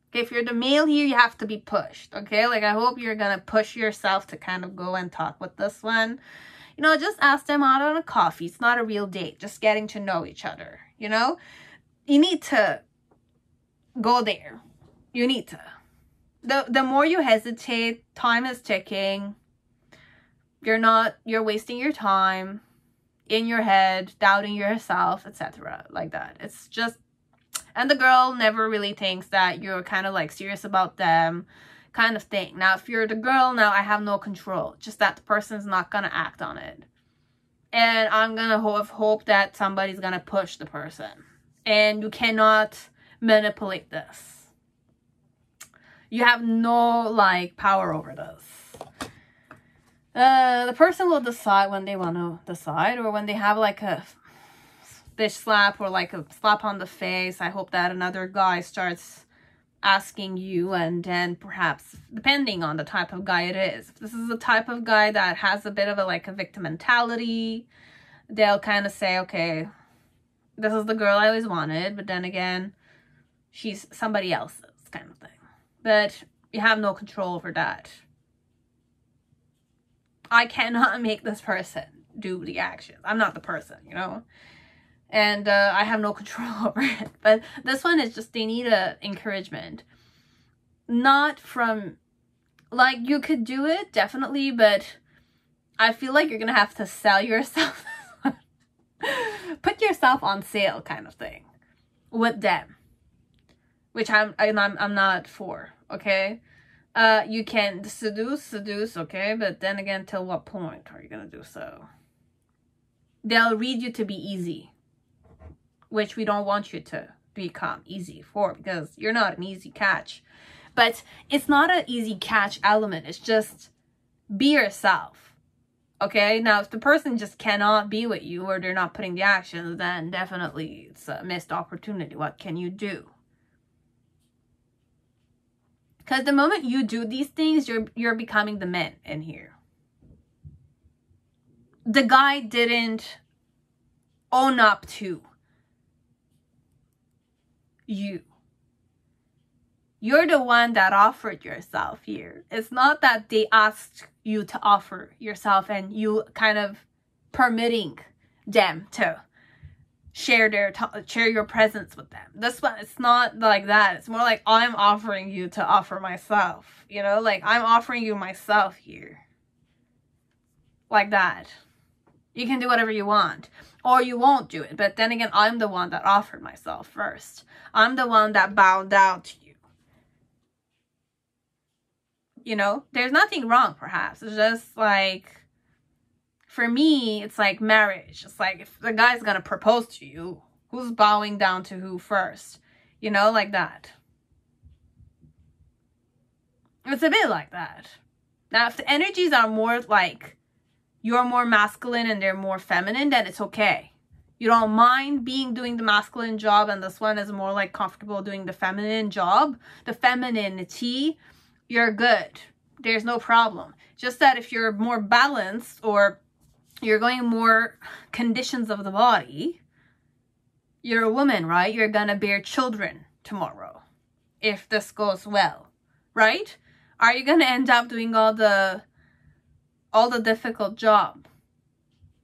Okay, if you're the male here, you have to be pushed. Okay, like I hope you're going to push yourself to kind of go and talk with this one. You know, just ask them out on a coffee. It's not a real date. Just getting to know each other. You know, you need to go there. You need to. The more you hesitate, time is ticking. You're wasting your time in your head, doubting yourself, etc. Like that. It's just, and the girl never really thinks that you're kind of like serious about them kind of thing. Now, if you're the girl, now I have no control. Just that the person's not going to act on it. And I'm going to hope that somebody's going to push the person. And you cannot manipulate this. You have no, like, power over this. The person will decide when they want to decide, or when they have, like, a bitch slap or like a slap on the face. I hope that another guy starts asking you, and then perhaps, depending on the type of guy it is, if this is the type of guy that has a bit of a like a victim mentality, they'll kind of say, okay, this is the girl I always wanted, but then again, she's somebody else's kind of thing. But you have no control over that. I cannot make this person do the actions. I'm not the person, you know? And I have no control over it. But this one is just, they need a encouragement. Not from, like, you could do it, definitely, but I feel like you're gonna have to sell yourself. Put yourself on sale kind of thing with them. Which I'm not for, okay? You can seduce, okay? But then again, till what point are you gonna do so? They'll read you to be easy, which we don't want you to become easy for, because you're not an easy catch. But it's not an easy catch element. It's just be yourself, okay? Now, if the person just cannot be with you, or they're not putting the actions, then definitely it's a missed opportunity. What can you do? Because the moment you do these things, you're becoming the man in here. The guy didn't own up to you. You're the one that offered yourself here. It's not that they asked you to offer yourself and you kind of permitting them to share your presence with them. This one, it's not like that. It's more like, I'm offering you to offer myself. You know, like, I'm offering you myself here. Like that. You can do whatever you want. Or you won't do it. But then again, I'm the one that offered myself first. I'm the one that bowed down to you. You know, there's nothing wrong, perhaps. It's just like, for me, it's like marriage. It's like, if the guy's gonna propose to you, who's bowing down to who first? You know, like that. It's a bit like that. Now, if the energies are more like, you're more masculine and they're more feminine, then it's okay. You don't mind doing the masculine job, and this one is more like comfortable doing the feminine job. The femininity, you're good. There's no problem. Just that if you're more balanced, or you're going more conditions of the body, you're a woman, right? You're gonna bear children tomorrow, if this goes well, right? Are you gonna end up doing all the difficult job?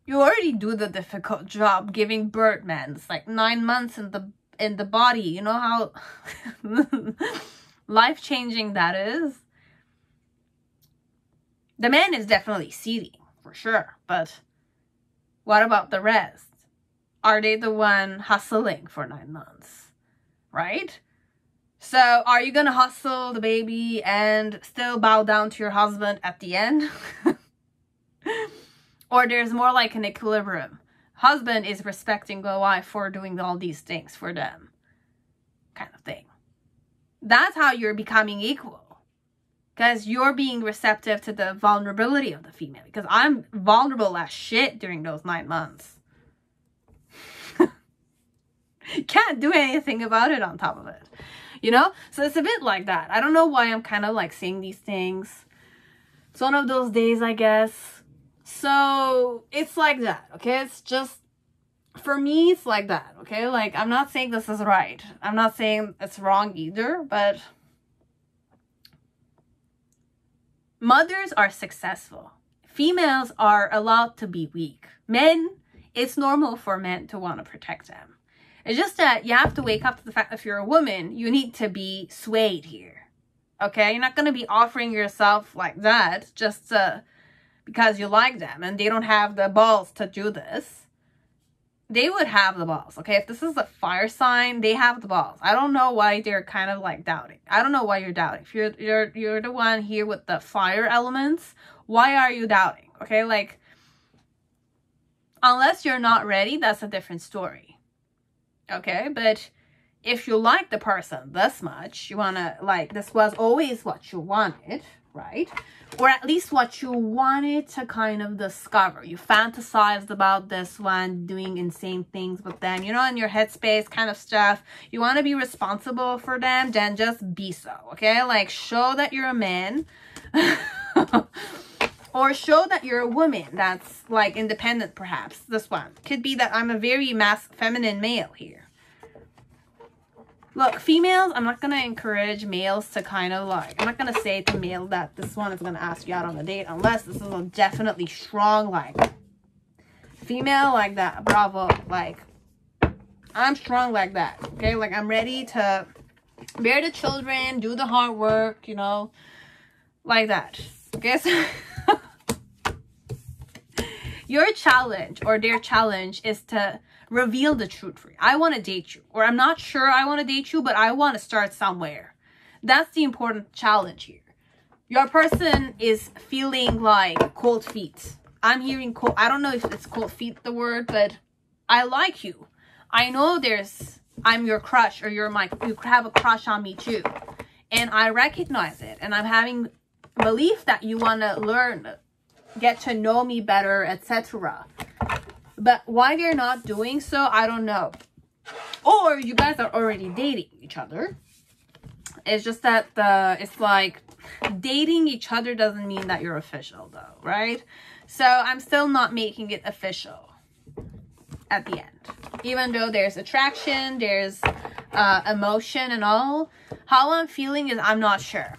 You already do the difficult job giving birth, man. It's like 9 months in the body. You know how life-changing that is? The man is definitely seething, for sure. But what about the rest? Are they the one hustling for 9 months? Right? So are you gonna hustle the baby and still bow down to your husband at the end? Or there's more like an equilibrium. Husband is respecting the wife for doing all these things for them. Kind of thing. That's how you're becoming equal. Because you're being receptive to the vulnerability of the female. Because I'm vulnerable as shit during those 9 months. Can't do anything about it on top of it. You know? So it's a bit like that. I don't know why I'm kind of like saying these things. It's one of those days, I guess. So it's like that, okay? It's just, for me, it's like that, okay? Like, I'm not saying this is right. I'm not saying it's wrong either, but mothers are successful. Females are allowed to be weak. Men, it's normal for men to want to protect them. It's just that you have to wake up to the fact that if you're a woman, you need to be swayed here, okay? You're not going to be offering yourself like that just because you like them and they don't have the balls to do this. They would have the balls, okay? If this is a fire sign, they have the balls. I don't know why they're kind of like doubting. I don't know why you're doubting. If you're the one here with the fire elements, why are you doubting? Okay, like, unless you're not ready, that's a different story. Okay, but if you like the person this much, you want to, like, this was always what you wanted, right? Or at least what you wanted to kind of discover. You fantasized about this one doing insane things with them, you know, in your headspace kind of stuff. You want to be responsible for them, then just be so, okay? Like, show that you're a man. Or show that you're a woman that's, like, independent, perhaps. This one. Could be that I'm a very feminine male here. Look, females, I'm not going to encourage males to kind of like, I'm not going to say to male that this one is going to ask you out on a date unless this is a definitely strong, like, female like that. Bravo. Like, I'm strong like that. Okay? Like, I'm ready to bear the children, do the hard work, you know, like that. Okay? So your challenge or their challenge is to reveal the truth for you. I want to date you, or I'm not sure I want to date you, but I want to start somewhere. That's the important challenge here. Your person is feeling like cold feet. I'm hearing cold. I don't know if it's cold feet the word, but I like you. I know I'm your crush, or you have a crush on me too. And I recognize it. And I'm having belief that you want to learn, get to know me better, etc. But why they're not doing so, I don't know. Or you guys are already dating each other. It's just that it's like dating each other doesn't mean that you're official though, right? So I'm still not making it official at the end. Even though there's attraction, there's emotion and all. How I'm feeling is I'm not sure.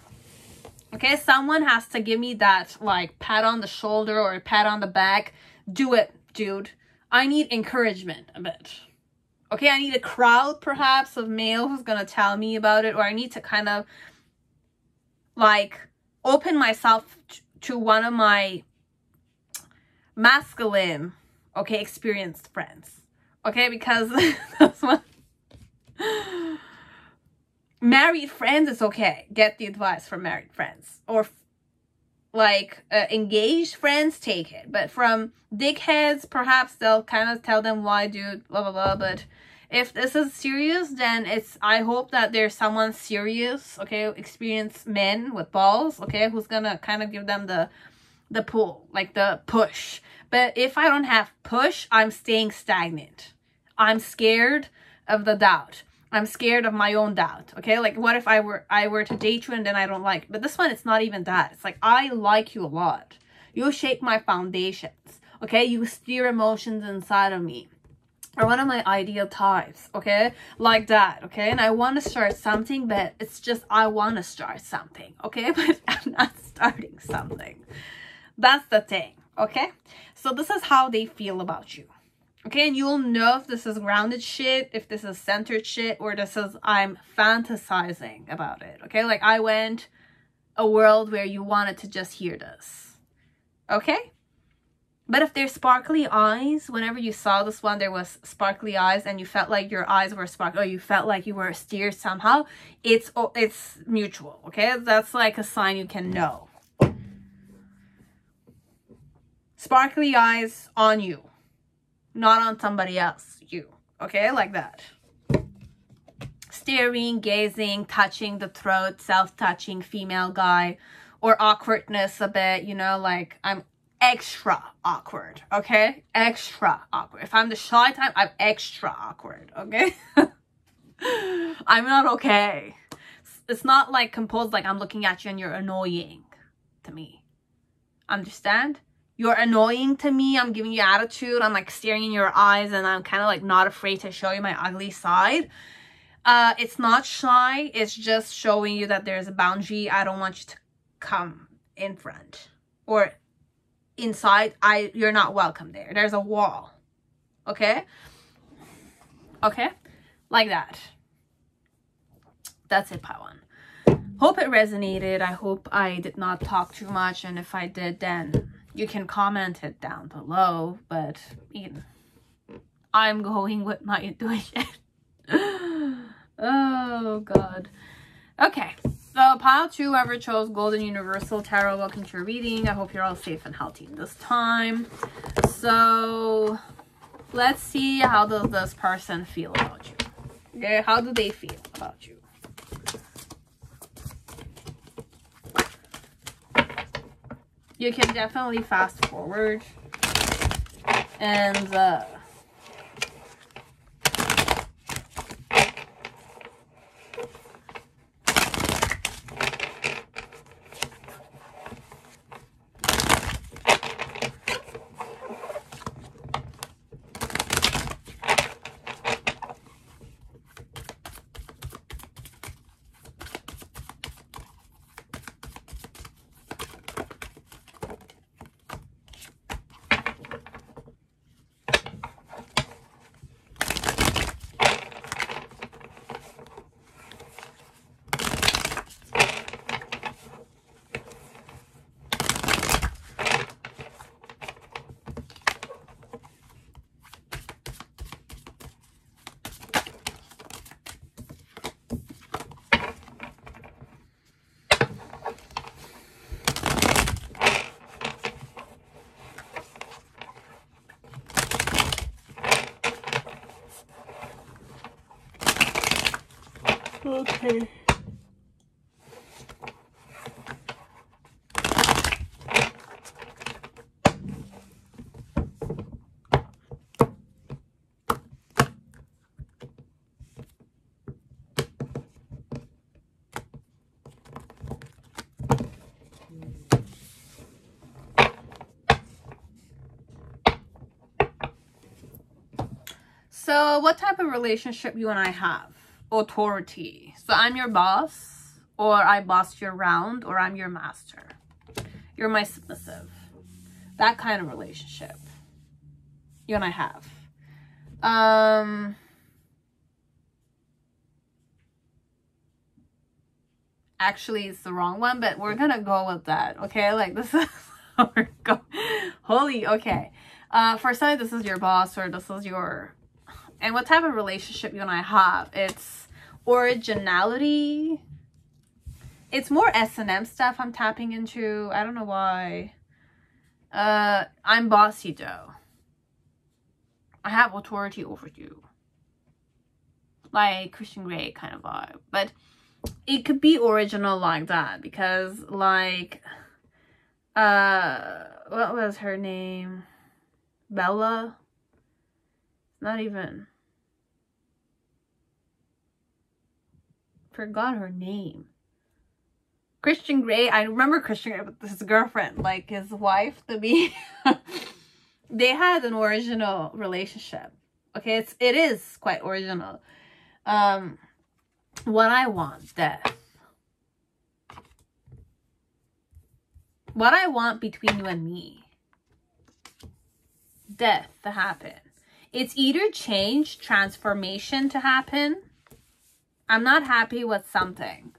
Okay, someone has to give me that like pat on the shoulder or a pat on the back. Do it, dude. I need encouragement a bit. Okay, I need a crowd perhaps of male who's gonna tell me about it, or I need to kind of like open myself to one of my masculine, okay, experienced friends. Okay, because that's what married friends is okay. Get the advice from married friends, or like engaged friends, take it. But from dickheads, perhaps they'll kind of tell them why, dude, blah blah blah. But if this is serious, then I hope that there's someone serious, okay, experienced men with balls, okay, who's gonna kind of give them the pull, like the push. But if I don't have push, I'm staying stagnant. I'm scared of the doubt. I'm scared of my own doubt. Okay, like what if I were to date you and then I don't like? But this one, it's not even that. It's like I like you a lot. You shape my foundations. Okay, you steer emotions inside of me. Or one of my ideal types. Okay, like that. Okay, and I want to start something, but it's just I want to start something. Okay, but I'm not starting something. That's the thing. Okay, so this is how they feel about you. Okay, and you'll know if this is grounded shit, if this is centered shit, or this is I'm fantasizing about it. Okay, like I went a world where you wanted to just hear this. Okay? But if there's sparkly eyes, whenever you saw this one, there was sparkly eyes and you felt like your eyes were sparkly, or you felt like you were steered somehow, it's mutual. Okay? That's like a sign you can know. Sparkly eyes on you. Not on somebody else, you. Okay, like that. Staring, gazing, touching the throat, self-touching female guy. Or awkwardness a bit, you know, like I'm extra awkward, okay? Extra awkward. If I'm the shy type, I'm extra awkward, okay? I'm not okay. It's not like composed, like I'm looking at you and you're annoying to me. Understand? You're annoying to me. I'm giving you attitude. I'm like staring in your eyes and I'm kind of like not afraid to show you my ugly side. It's not shy. It's just showing you that there's a boundary. I don't want you to come in front or inside. You're not welcome there. There's a wall. Okay? Okay? Like that. That's it, Paiwan. Hope it resonated. I hope I did not talk too much. And if I did, then you can comment it down below, but I'm going with my intuition. Oh, God. Okay, so pile 2, whoever chose Golden Universal Tarot, welcome to your reading. I hope you're all safe and healthy this time. So, let's see how does this person feel about you. Okay, how do they feel about you? You can definitely fast forward and okay. So what type of relationship you and I have? Authority. So I'm your boss, or I boss you around, or I'm your master. You're my submissive. That kind of relationship you and I have. Actually, it's the wrong one, but we're gonna go with that. Okay, like this is how we're going. Holy, okay. For some, this is your boss, or this is your... And what type of relationship you and I have? It's originality. It's more S&M stuff I'm tapping into. I don't know why. I'm bossy though. I have authority over you. Like Christian Grey kind of vibe. But it could be original like that. Because like... what was her name? Bella? Not even... Forgot her name. Christian Grey. I remember Christian Grey with his girlfriend, like his wife to be. They had an original relationship. Okay, it is quite original. What I want, death. What I want between you and me. Death to happen. It's either change, transformation to happen. I'm not happy with something.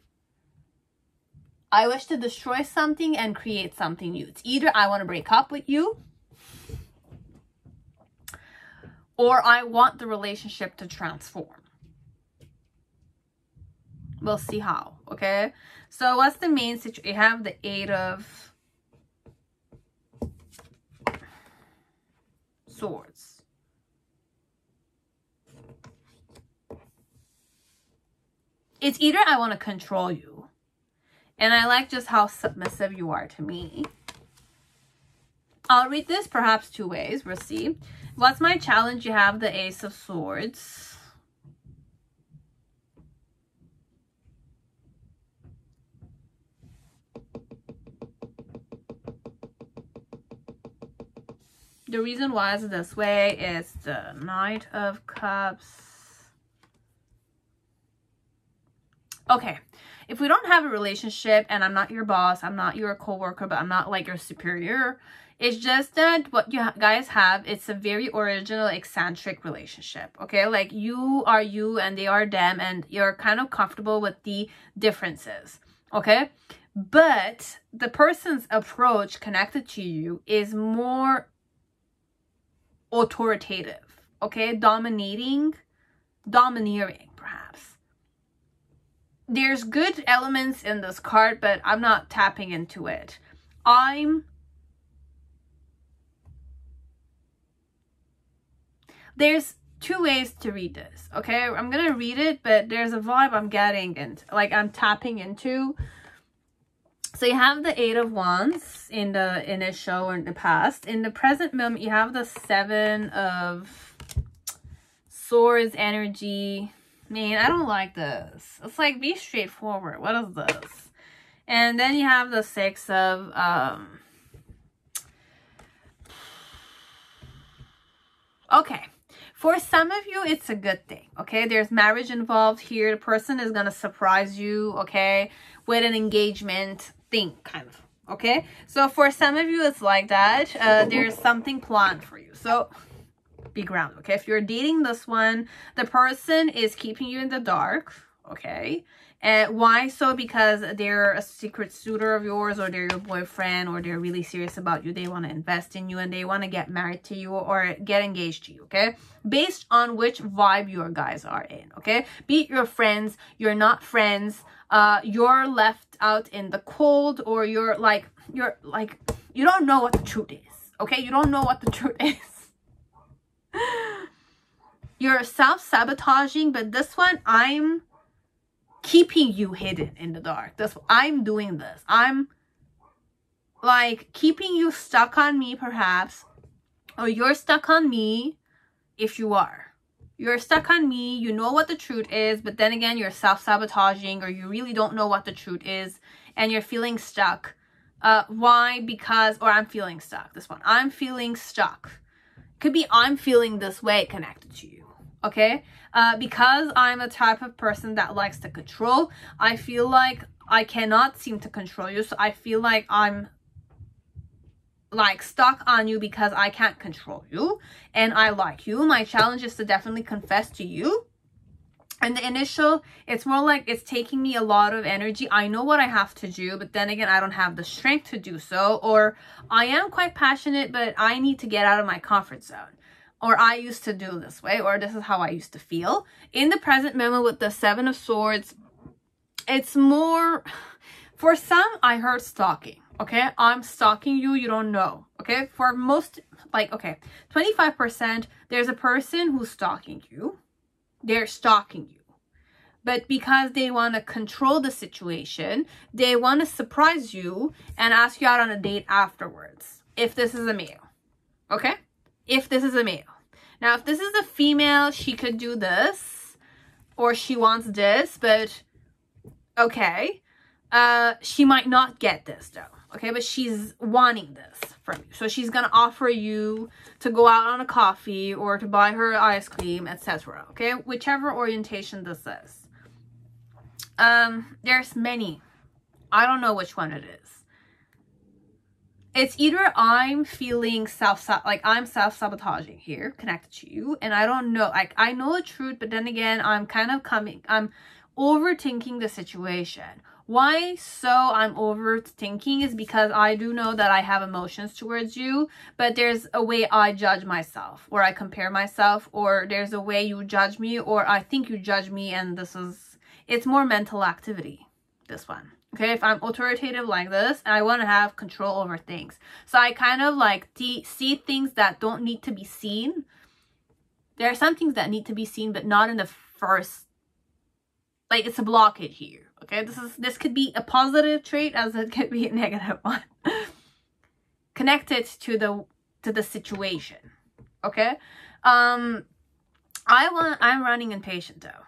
I wish to destroy something and create something new. It's either I want to break up with you, or I want the relationship to transform. We'll see how, okay? So what's the main situation? You have the 8 of Swords. It's either I want to control you, and I like just how submissive you are to me. I'll read this perhaps 2 ways. We'll see. What's my challenge? You have the Ace of Swords. The reason why it's this way is the Knight of Cups. Okay, if we don't have a relationship and I'm not your boss, I'm not your co-worker, but I'm not like your superior, it's just that what you guys have, it's a very original, eccentric relationship, okay? Like you are you and they are them, and you're kind of comfortable with the differences, okay? But the person's approach connected to you is more authoritative, okay? Domineering, perhaps. There's good elements in this card, but I'm not tapping into it. There's 2 ways to read this, okay? I'm gonna read it, but there's a vibe I'm getting, and like I'm tapping into. So you have the 8 of Wands in the initial or in the past. In the present moment, you have the 7 of Swords energy. Man, I don't like this. It's like, be straightforward. What is this? And then you have the 6 of okay. For some of you, it's a good thing, okay? There's marriage involved here. The person is going to surprise you, okay, with an engagement thing, kind of, okay? So for some of you, it's like that. There's something planned for you. So be grounded, okay? If you're dating this one, the person is keeping you in the dark, okay? And why so? Because they're a secret suitor of yours, or they're your boyfriend, or they're really serious about you. They want to invest in you and they want to get married to you or get engaged to you, okay? Based on which vibe your guys are in, okay? Be it your friends, you're not friends, you're left out in the cold, or you don't know what the truth is, okay? You don't know what the truth is. You're self-sabotaging, but this one, I'm keeping you hidden in the dark. I'm doing this. I'm like keeping you stuck on me, perhaps, or you're stuck on me. If you are, you're stuck on me, you know what the truth is, but then again, you're self-sabotaging, or you really don't know what the truth is and you're feeling stuck. Why? Because, or I'm feeling stuck. This one, I'm feeling stuck. Could be I'm feeling this way connected to you, okay? Because I'm a type of person that likes to control, I feel like I cannot seem to control you. So I feel like I'm like stuck on you because I can't control you and I like you. My challenge is to definitely confess to you. And the initial, it's more like it's taking me a lot of energy. I know what I have to do, but then again, I don't have the strength to do so. Or I am quite passionate, but I need to get out of my comfort zone. Or I used to do this way, or this is how I used to feel. In the present moment with the 7 of Swords, it's more, for some, I heard stalking, okay? I'm stalking you, you don't know, okay? For most, like, okay, 25%, there's a person who's stalking you. They're stalking you. But because they want to control the situation, they want to surprise you and ask you out on a date afterwards. If this is a male, okay? If this is a male. Now, if this is a female, she could do this, or she wants this, but okay. She might not get this though, okay? But she's wanting this from you. So she's gonna offer you to go out on a coffee or to buy her ice cream, etc. Okay? Whichever orientation this is. There's many. I don't know which one it is. It's either I'm feeling I'm self-sabotaging here, connected to you, and I don't know, like, I know the truth, but then again, I'm overthinking the situation. Why so I'm overthinking is because I do know that I have emotions towards you, but there's a way I judge myself, or I compare myself, or there's a way you judge me, or I think you judge me, and it's more mental activity, this one. Okay, if I'm authoritative like this, and I want to have control over things. So I kind of like see things that don't need to be seen. There are some things that need to be seen, but not in the first, like, it's a blockade here. Okay, this could be a positive trait as it could be a negative one. Connected to the situation. Okay? I'm running impatient though.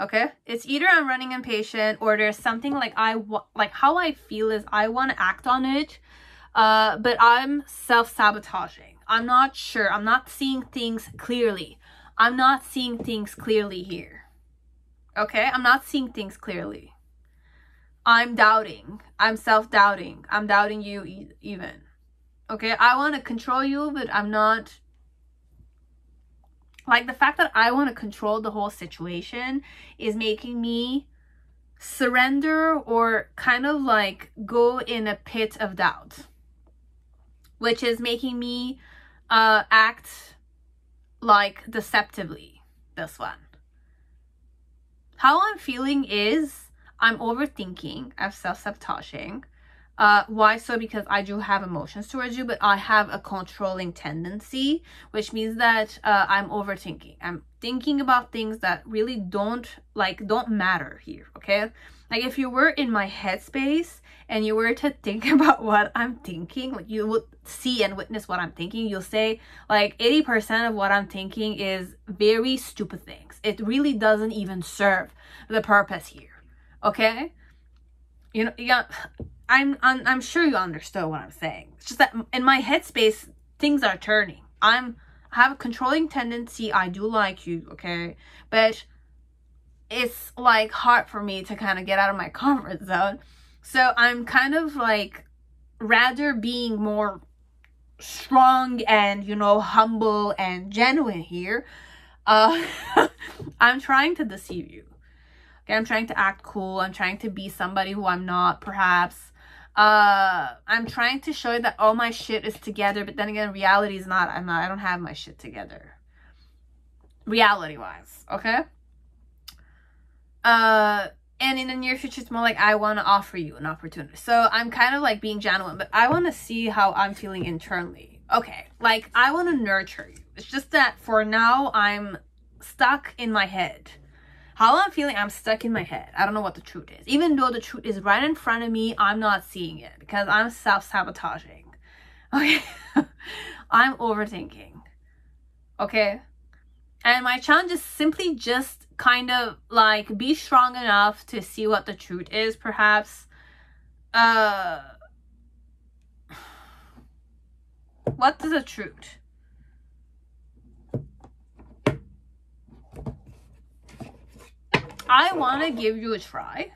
Okay, it's either I'm running impatient, or there's something like how I feel is I want to act on it, but I'm self-sabotaging. I'm not sure. I'm not seeing things clearly. I'm not seeing things clearly here. Okay, I'm not seeing things clearly. I'm doubting. I'm self-doubting. I'm doubting you even. Okay, I want to control you, but I'm not. Like, the fact that I want to control the whole situation is making me surrender, or kind of like go in a pit of doubt, which is making me act like deceptively, this one. How I'm feeling is I'm overthinking, I'm self-sabotaging. Why so? Because I do have emotions towards you, but I have a controlling tendency, which means that I'm overthinking. I'm thinking about things that really don't matter here, okay? Like, if you were in my headspace and you were to think about what I'm thinking, like you would see and witness what I'm thinking, you'll say like 80% of what I'm thinking is very stupid things. It really doesn't even serve the purpose here. Okay? You know, yeah, I'm sure you understood what I'm saying. It's just that in my headspace, things are turning. I have a controlling tendency. I do like you, okay? But it's like hard for me to kind of get out of my comfort zone. So I'm kind of like rather being more strong and, you know, humble and genuine here. I'm trying to deceive you. Okay, I'm trying to act cool. I'm trying to be somebody who I'm not, perhaps. I'm trying to show you that all my shit is together, but then again, reality is not. I don't have my shit together. Reality-wise, okay? And in the near future, it's more like I want to offer you an opportunity. So I'm kind of like being genuine, but I want to see how I'm feeling internally. Okay, like I want to nurture you. It's just that for now, I'm stuck in my head. How I'm feeling, I'm stuck in my head. I don't know what the truth is. Even though the truth is right in front of me, I'm not seeing it because I'm self-sabotaging. Okay? I'm overthinking. Okay? And my challenge is simply just kind of like be strong enough to see what the truth is, perhaps. What is the truth? I want to give you a try,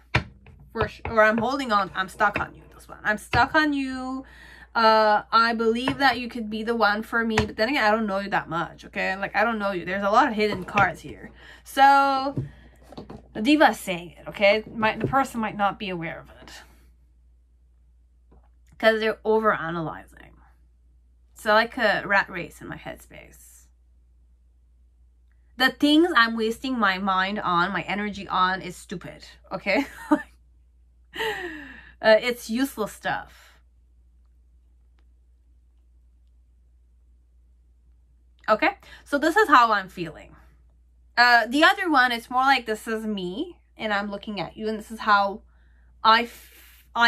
for sure. Or I'm holding on. I'm stuck on you, this one. I'm stuck on you. I believe that you could be the one for me, but then again, I don't know you that much, okay? Like, I don't know you. There's a lot of hidden cards here. So, the diva is saying it, okay? The person might not be aware of it. Because they're over-analyzing. It's like a rat race in my headspace. The things I'm wasting my mind on, my energy on, is stupid, okay? It's useless stuff. Okay? So this is how I'm feeling. The other one, it's more like this is me, and I'm looking at you, and this is how I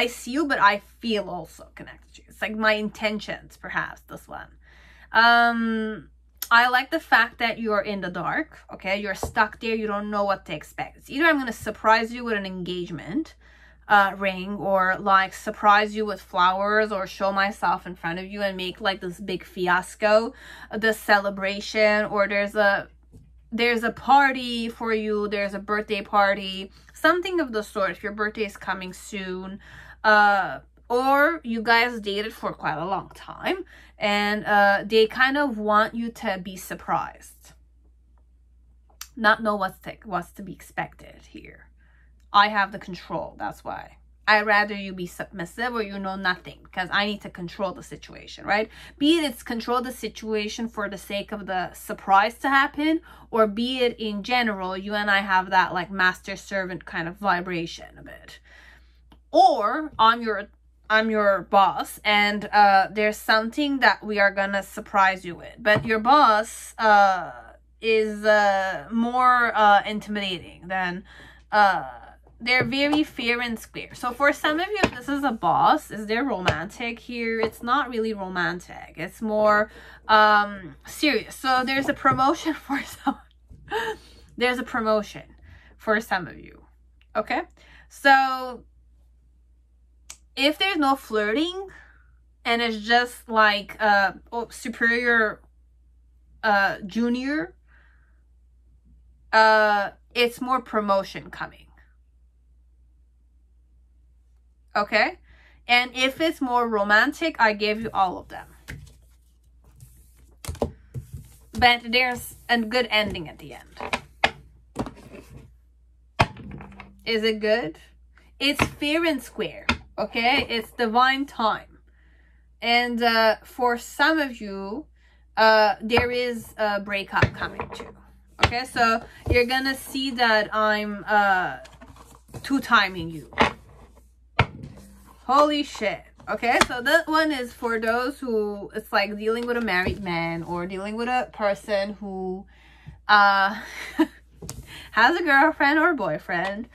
see you, but I feel also connected to you. It's like my intentions, perhaps, this one. I like the fact that you're in the dark, okay? You're stuck there. You don't know what to expect. It's either I'm going to surprise you with an engagement ring, or like surprise you with flowers, or show myself in front of you and make like this big fiasco, this celebration, or there's a party for you. There's a birthday party, something of the sort. If your birthday is coming soon, or you guys dated for quite a long time, and they kind of want you to be surprised, not know what's to be expected here. I have the control. That's why I'd rather you be submissive, or you know nothing, because I need to control the situation, right? Be it it's control the situation for the sake of the surprise to happen, or be it in general, you and I have that like master servant kind of vibration a bit. Or I'm your boss, and there's something that we are gonna surprise you with, but your boss is more intimidating than they're very fair and square. So for some of you, if this is a boss, is there romantic here? It's not really romantic. It's more serious. So there's a promotion for some. There's a promotion for some of you. Okay? So if there's no flirting, and it's just like superior, junior, it's more promotion coming. Okay? And if it's more romantic, I gave you all of them. But there's a good ending at the end. Is it good? It's fair and square. Okay? It's divine time. And for some of you, there is a breakup coming too. Okay? So you're gonna see that I'm two-timing you. Holy shit. Okay, so that one is for those who, it's like dealing with a married man, or dealing with a person who has a girlfriend or boyfriend,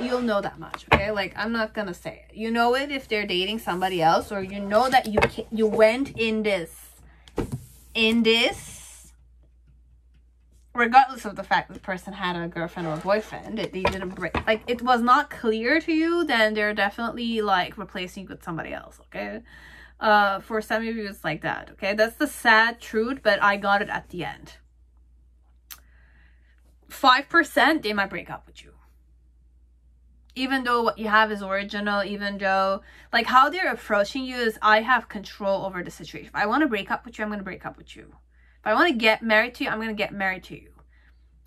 you'll know that much, okay? Like, I'm not gonna say it. You know it if they're dating somebody else, or you know that you went in this, regardless of the fact that the person had a girlfriend or a boyfriend, they didn't break, like, it was not clear to you, then they're definitely, like, replacing you with somebody else, okay? For some of you, it's like that, okay? That's the sad truth, but I got it at the end. 5%, they might break up with you. Even though what you have is original, even though, like, how they're approaching you is, I have control over the situation. If I want to break up with you, I'm going to break up with you. If I want to get married to you, I'm going to get married to you.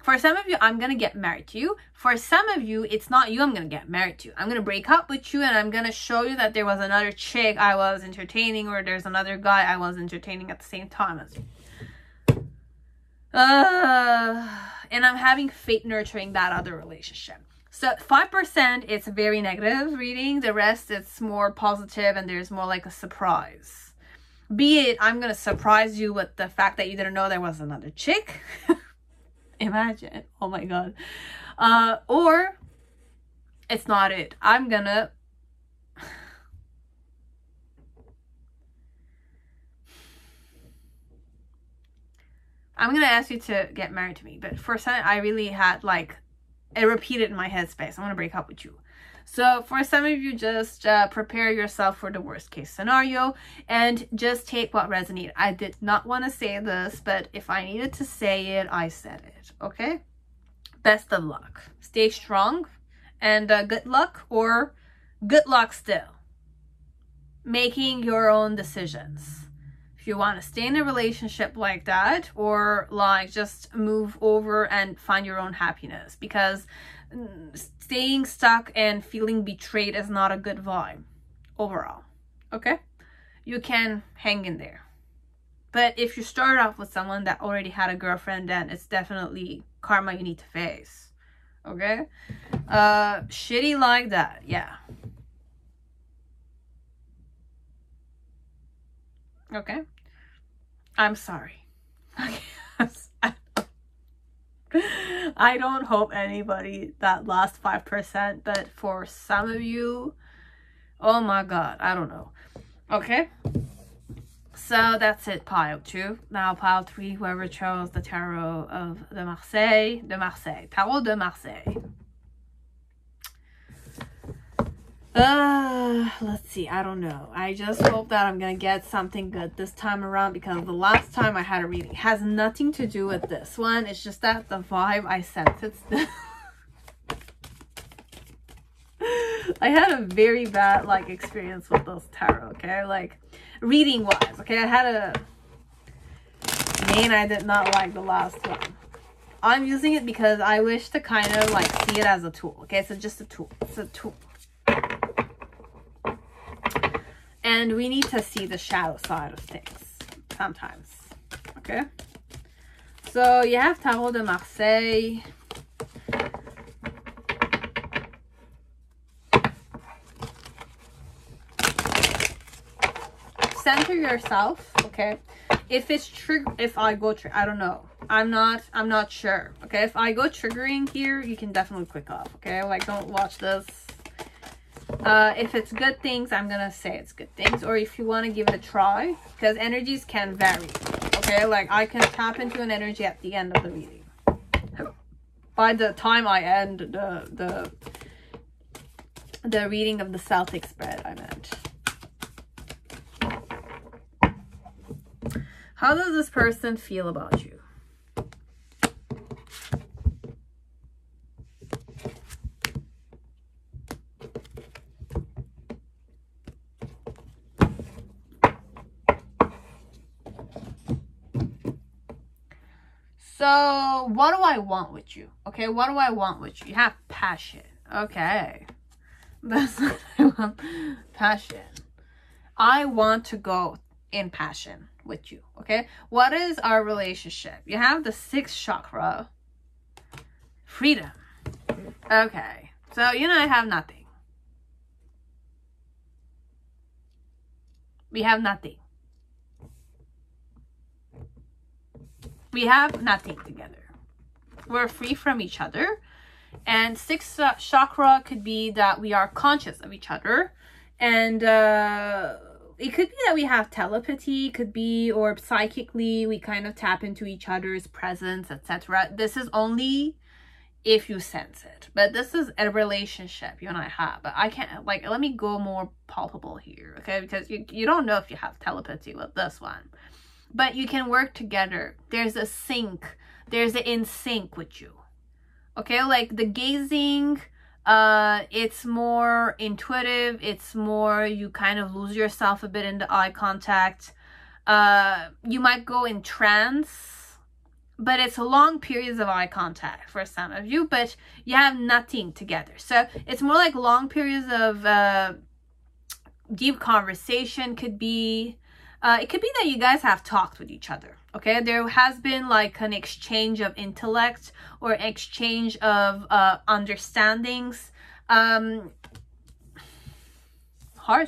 For some of you, I'm going to get married to you. For some of you, it's not you I'm going to get married to. I'm going to break up with you, and I'm going to show you that there was another chick I was entertaining, or there's another guy I was entertaining at the same time as you. And I'm having fate nurturing that other relationship. So 5%, it's a very negative reading. The rest, it's more positive, and there's more like a surprise. Be it, I'm going to surprise you with the fact that you didn't know there was another chick. Imagine. Oh my God. Or it's not it. I'm going to ask you to get married to me. But for some, I really had, like, it repeated in my headspace. I want to break up with you. So for some of you, just prepare yourself for the worst case scenario and just take what resonated. I did not want to say this, but if I needed to say it, I said it. Okay? Best of luck. Stay strong, and good luck, or good luck still. Making your own decisions. If you want to stay in a relationship like that, or like just move over and find your own happiness, because staying stuck and feeling betrayed is not a good vibe overall. Okay? You can hang in there. But if you start off with someone that already had a girlfriend, then it's definitely karma you need to face. Okay? Shitty like that. Yeah. Okay? I'm sorry. I don't hope anybody that last 5%, but for some of you, oh my God, I don't know. Okay? So that's it, pile 2. Now pile 3, whoever chose the Tarot of Marseille, Tarot de Marseille. Let's see, I don't know. I just hope that I'm gonna get something good this time around, because the last time I had a reading has nothing to do with this one. It's just that the vibe I sense, it's the I had a very bad, like, experience with those tarot, okay? Like, reading wise, okay? I had a main, I did not like the last one. I'm using it because I wish to kind of, like, see it as a tool, okay? So just a tool. It's a tool. And we need to see the shadow side of things sometimes, okay? So you have Tarot de Marseille. Center yourself, okay? If it's I don't know. I'm not sure, okay? If I go triggering here, you can definitely click off, okay? Like, don't watch this. If it's good things, I'm gonna say it's good things. Or if you want to give it a try, because energies can vary, okay? Like, I can tap into an energy at the end of the reading. By the time I end the reading of the Celtic spread, I meant. How does this person feel about you? So, what do I want with you? Okay, what do I want with you? You have passion. Okay. That's what I want. Passion. I want to go in passion with you. Okay? What is our relationship? You have the 6th chakra. Freedom. Okay. So, you and I have nothing. We have nothing. We have nothing together. We're free from each other, And sixth chakra could be that we are conscious of each other. And it could be that we have telepathy, could be, or psychically we kind of tap into each other's presence, etc. This is only if you sense it. But this is a relationship you and I have. But I can't, like, let me go more palpable here, okay? Because you don't know if you have telepathy with this one. But you can work together. There's a sync. There's an in sync with you. Okay, like the gazing, it's more intuitive. It's more, you kind of lose yourself a bit in the eye contact. You might go in trance, but it's long periods of eye contact for some of you, but you have nothing together. So it's more like long periods of deep conversation could be. It could be that you guys have talked with each other, okay? There has been like an exchange of intellect or exchange of understandings. Heart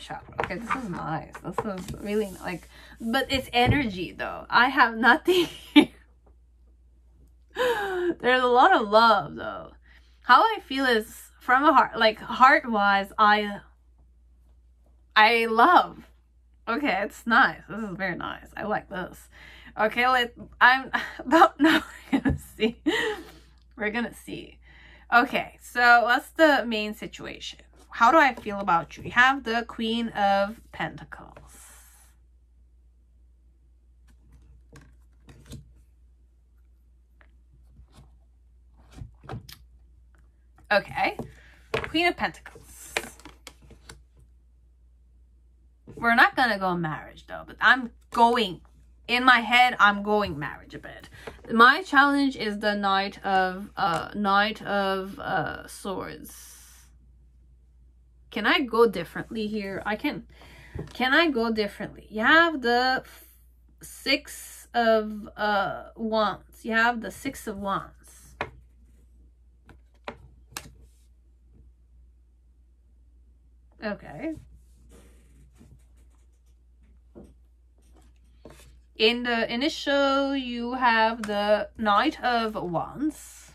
chakra, okay, this is nice. This is really like, but it's energy though. I have nothing here. There's a lot of love though. How I feel is from a heart, like heart-wise, I love. Okay, it's nice. This is very nice. I like this. Okay, I'm about now. We're gonna see. We're gonna see. Okay, so what's the main situation? How do I feel about you? You have the Queen of Pentacles. Okay, Queen of Pentacles. We're not gonna go marriage though, but I'm going, in my head, I'm going marriage a bit. My challenge is the Knight of Swords. Can I go differently here? Can I go differently? You have the Six of Wands. You have the Six of Wands. Okay. In the initial, you have the Knight of Wands.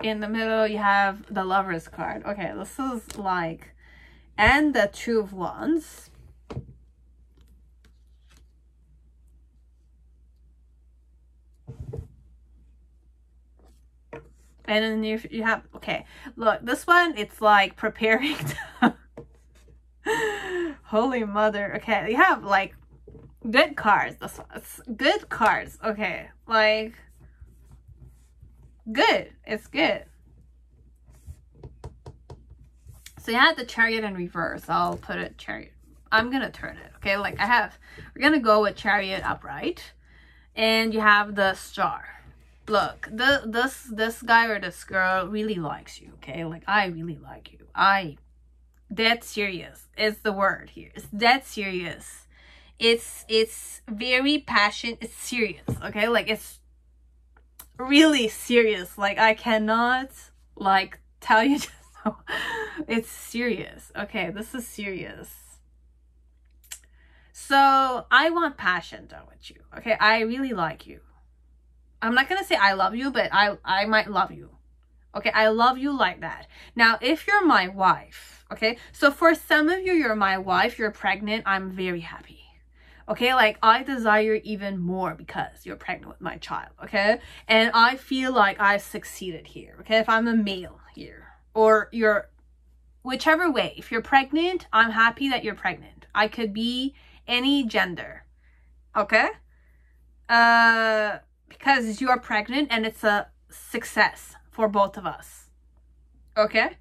In the middle, you have the Lover's card. Okay, this is like, and the Two of Wands. And then you have, okay, look, this one, it's like preparing to Holy Mother. Okay, you have like good cards. This one's good cards. Okay, like good. It's good. So you had the Chariot in reverse. I'll put it Chariot. I'm gonna turn it. Okay, like we're gonna go with Chariot upright, and you have the Star. Look, this guy or this girl really likes you. Okay, like I really like you. Dead serious is the word here. It's dead serious. It's very passionate. It's serious. Okay, like it's really serious. Like I cannot like tell you just so. It's serious. Okay, this is serious. So I want passion though with you. Okay, I really like you. I'm not gonna say I love you, but I might love you. Okay, I love you like that. Now, if you're my wife, okay, so for some of you, you're my wife, you're pregnant, I'm very happy. Okay, like I desire even more because you're pregnant with my child, okay? And I feel like I succeeded here, okay? If I'm a male here, or you're, whichever way, if you're pregnant, I'm happy that you're pregnant. I could be any gender, okay? Because you're pregnant and it's a success for both of us, okay?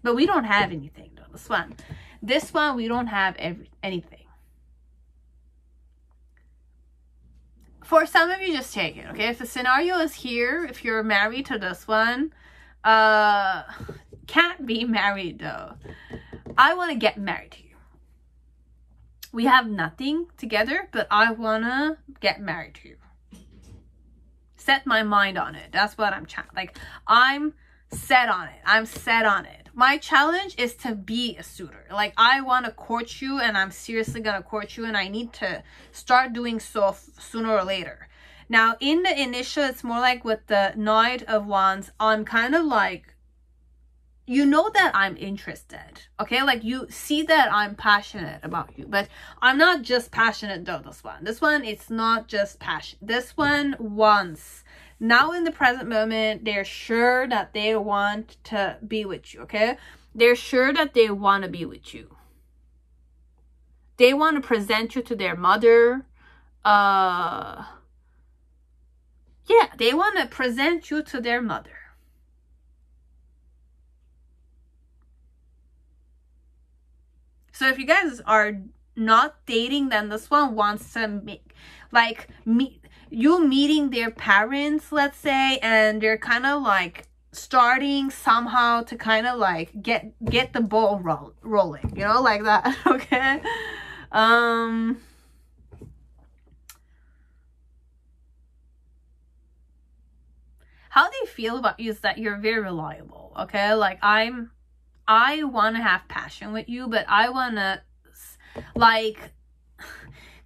But we don't have anything though. This one we don't have anything. For some of you, just take it, okay? If the scenario is here, if you're married to this one, can't be married though. I want to get married to you. We have nothing together, but I want to get married to you. Set my mind on it. That's what I'm I'm set on it. I'm set on it. My challenge is to be a suitor. Like I want to court you, and I'm seriously gonna court you, and I need to start doing so sooner or later. Now, in the initial, it's more like with the Knight of Wands, I'm kind of like, you know that I'm interested, okay? Like, you see that I'm passionate about you, but I'm not just passionate though, this one. This one, it's not just passion. This one wants, now in the present moment, they're sure that they want to be with you, okay? They're sure that they want to be with you. They want to present you to their mother. Yeah, they want to present you to their mother. So if you guys are not dating, then this one wants to make, like, you meeting their parents, let's say, and they're kind of like starting somehow to kind of like get the ball rolling, you know, like that. Okay. How they feel about you is that you're very reliable, okay? Like, I want to have passion with you, but I want to, like,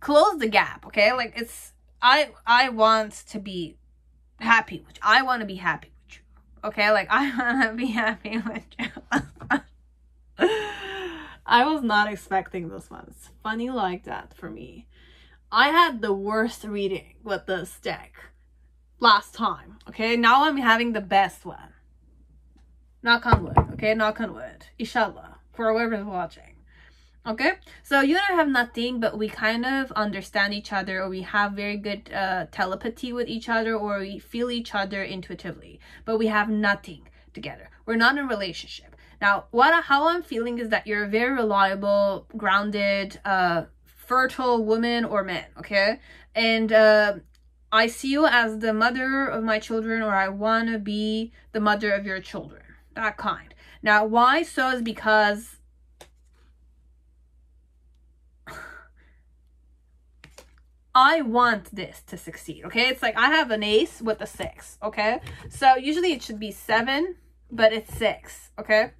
close the gap, okay? Like, it's, I want to be happy with you. I want to be happy with you, okay? Like, I want to be happy with you. I was not expecting this one. It's funny like that for me. I had the worst reading with this deck last time, okay? Now I'm having the best one. Knock on wood, okay? Knock on wood. Inshallah, for whoever's watching. Okay? So you and I have nothing, but we kind of understand each other, or we have very good telepathy with each other, or we feel each other intuitively. But we have nothing together. We're not in a relationship. Now, how I'm feeling is that you're a very reliable, grounded, fertile woman or man, okay? And I see you as the mother of my children, or I want to be the mother of your children. That kind. Now, why so is because I want this to succeed, okay? It's like I have an ace with a 6, okay? So usually it should be 7, but it's 6, okay?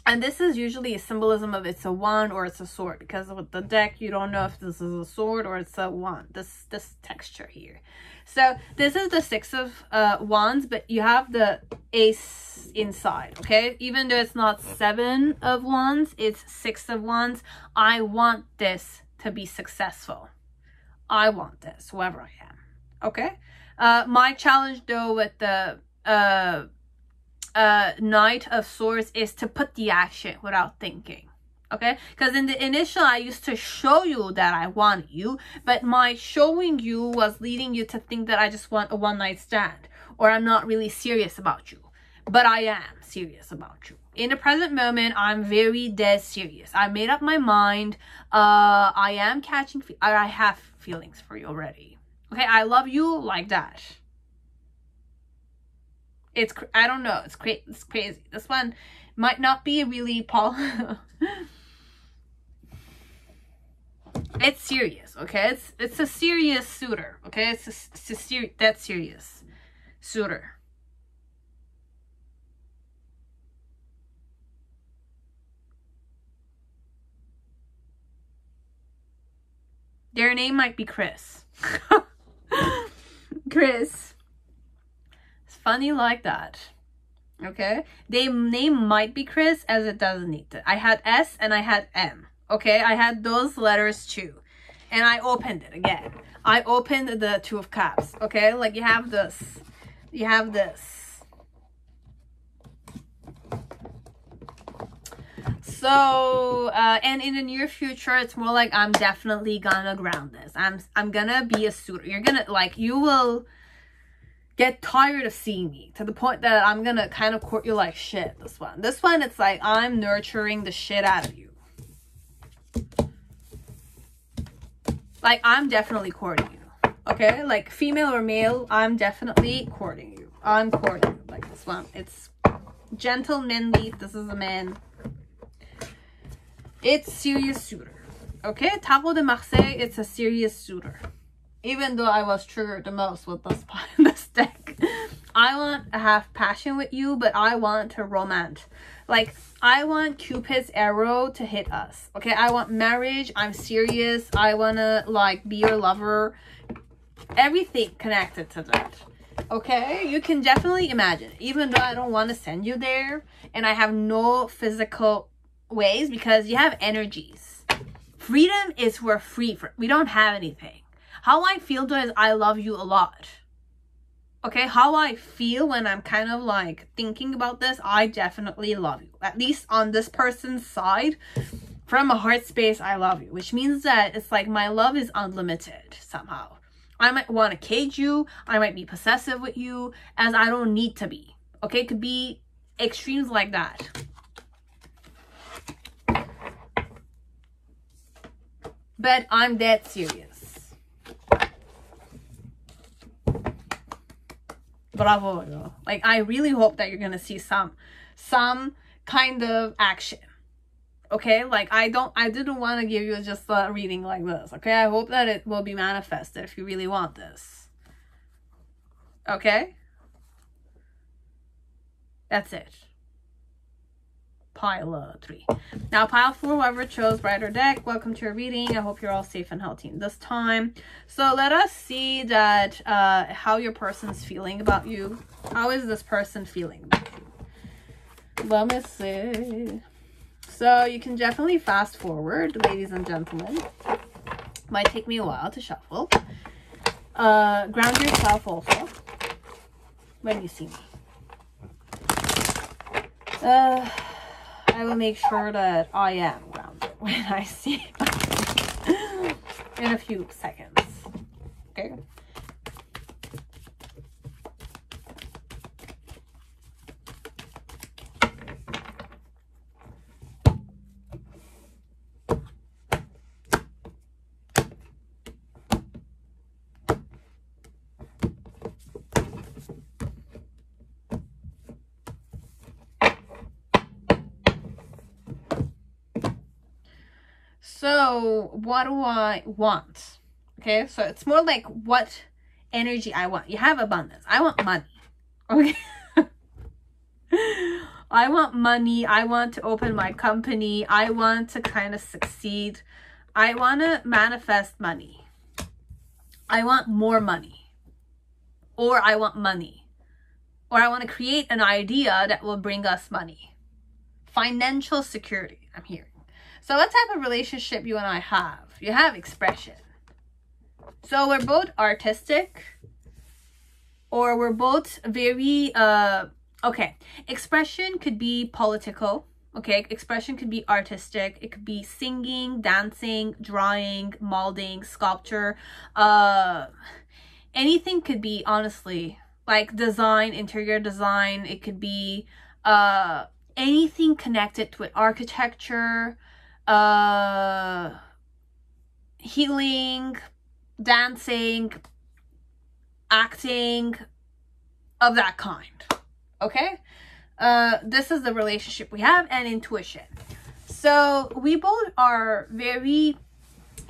And this is usually a symbolism of it's a wand or it's a sword, because with the deck, you don't know if this is a sword or it's a wand, this texture here. So this is the 6 of wands, but you have the ace inside, okay? Even though it's not 7 of wands, it's 6 of wands. I want this to be successful. I want this, whoever I am, okay? My challenge though with the Knight of Swords is to put the action without thinking, okay? Because in the initial, I used to show you that I want you, but my showing you was leading you to think that I just want a one-night stand, or I'm not really serious about you. But I am serious about you. In the present moment, I'm very dead serious. I made up my mind. I am catching, I have feelings for you already, okay? I love you like that. It's, I don't know, it's crazy. This one might not be really it's serious, okay? It's a serious suitor, okay? It's a that serious suitor. Their name might be Chris. Chris. It's funny like that. Okay? Their name might be Chris, as it doesn't need to. I had S and I had M. Okay? I had those letters too. And I opened it again. I opened the 2 of Cups. Okay? Like, you have this. You have this. So, and in the near future, it's more like I'm definitely gonna ground this. I'm gonna be a suitor. You're gonna, like, you will get tired of seeing me to the point that I'm gonna kind of court you like shit. This one, it's like I'm nurturing the shit out of you. Like, I'm definitely courting you. Okay? Like, female or male, I'm definitely courting you. I'm courting you. Like, this one. It's gentlemanly. This is a man. It's serious suitor. Okay? Tarot de Marseille, it's a serious suitor. Even though I was triggered the most with this deck. I want to have passion with you, but I want to romance. Like, I want Cupid's arrow to hit us. Okay? I want marriage. I'm serious. I want to, like, be your lover. everything connected to that. Okay, you can definitely imagine, even though I don't want to send you there and I have no physical ways, because you have energies. Freedom is we're free. We don't have anything. How I feel though is I love you a lot. Okay, how I feel when I'm kind of like thinking about this, I definitely love you. At least on this person's side, from a heart space, I love you. Which means that it's like my love is unlimited somehow. I might want to cage you. I might be possessive with you, as I don't need to be. Okay, it could be extremes like that. But I'm dead serious. Bravo, girl. Like, I really hope that you're gonna see some kind of action. Okay, like I didn't want to give you just a reading like this. Okay, I hope that it will be manifested if you really want this. Okay, that's it. Pile 3. Now pile 4, whoever chose brighter deck, welcome to your reading. I hope you're all safe and healthy this time. So let us see that how your person's feeling about you. How is this person feeling about you? Let me see. So you can definitely fast forward, ladies and gentlemen. Might take me a while to shuffle. Ground yourself also when you see me. I will make sure that I am grounded when I see you in a few seconds. Okay. So what do I want? Okay, so it's more like what energy I want. You have abundance. I want money. Okay. I want money. I want to open my company. I want to kind of succeed. I want to manifest money. I want more money. Or I want money. Or I want to create an idea that will bring us money. Financial security, I'm hearing. So what type of relationship you and I have? You have expression. So we're both artistic, or we're both very, okay. Expression could be political. Okay. Expression could be artistic. It could be singing, dancing, drawing, molding, sculpture. Anything could be, honestly, like design, interior design. It could be, anything connected with architecture, healing, dancing, acting, of that kind. Okay, this is the relationship we have, and intuition. So we both are very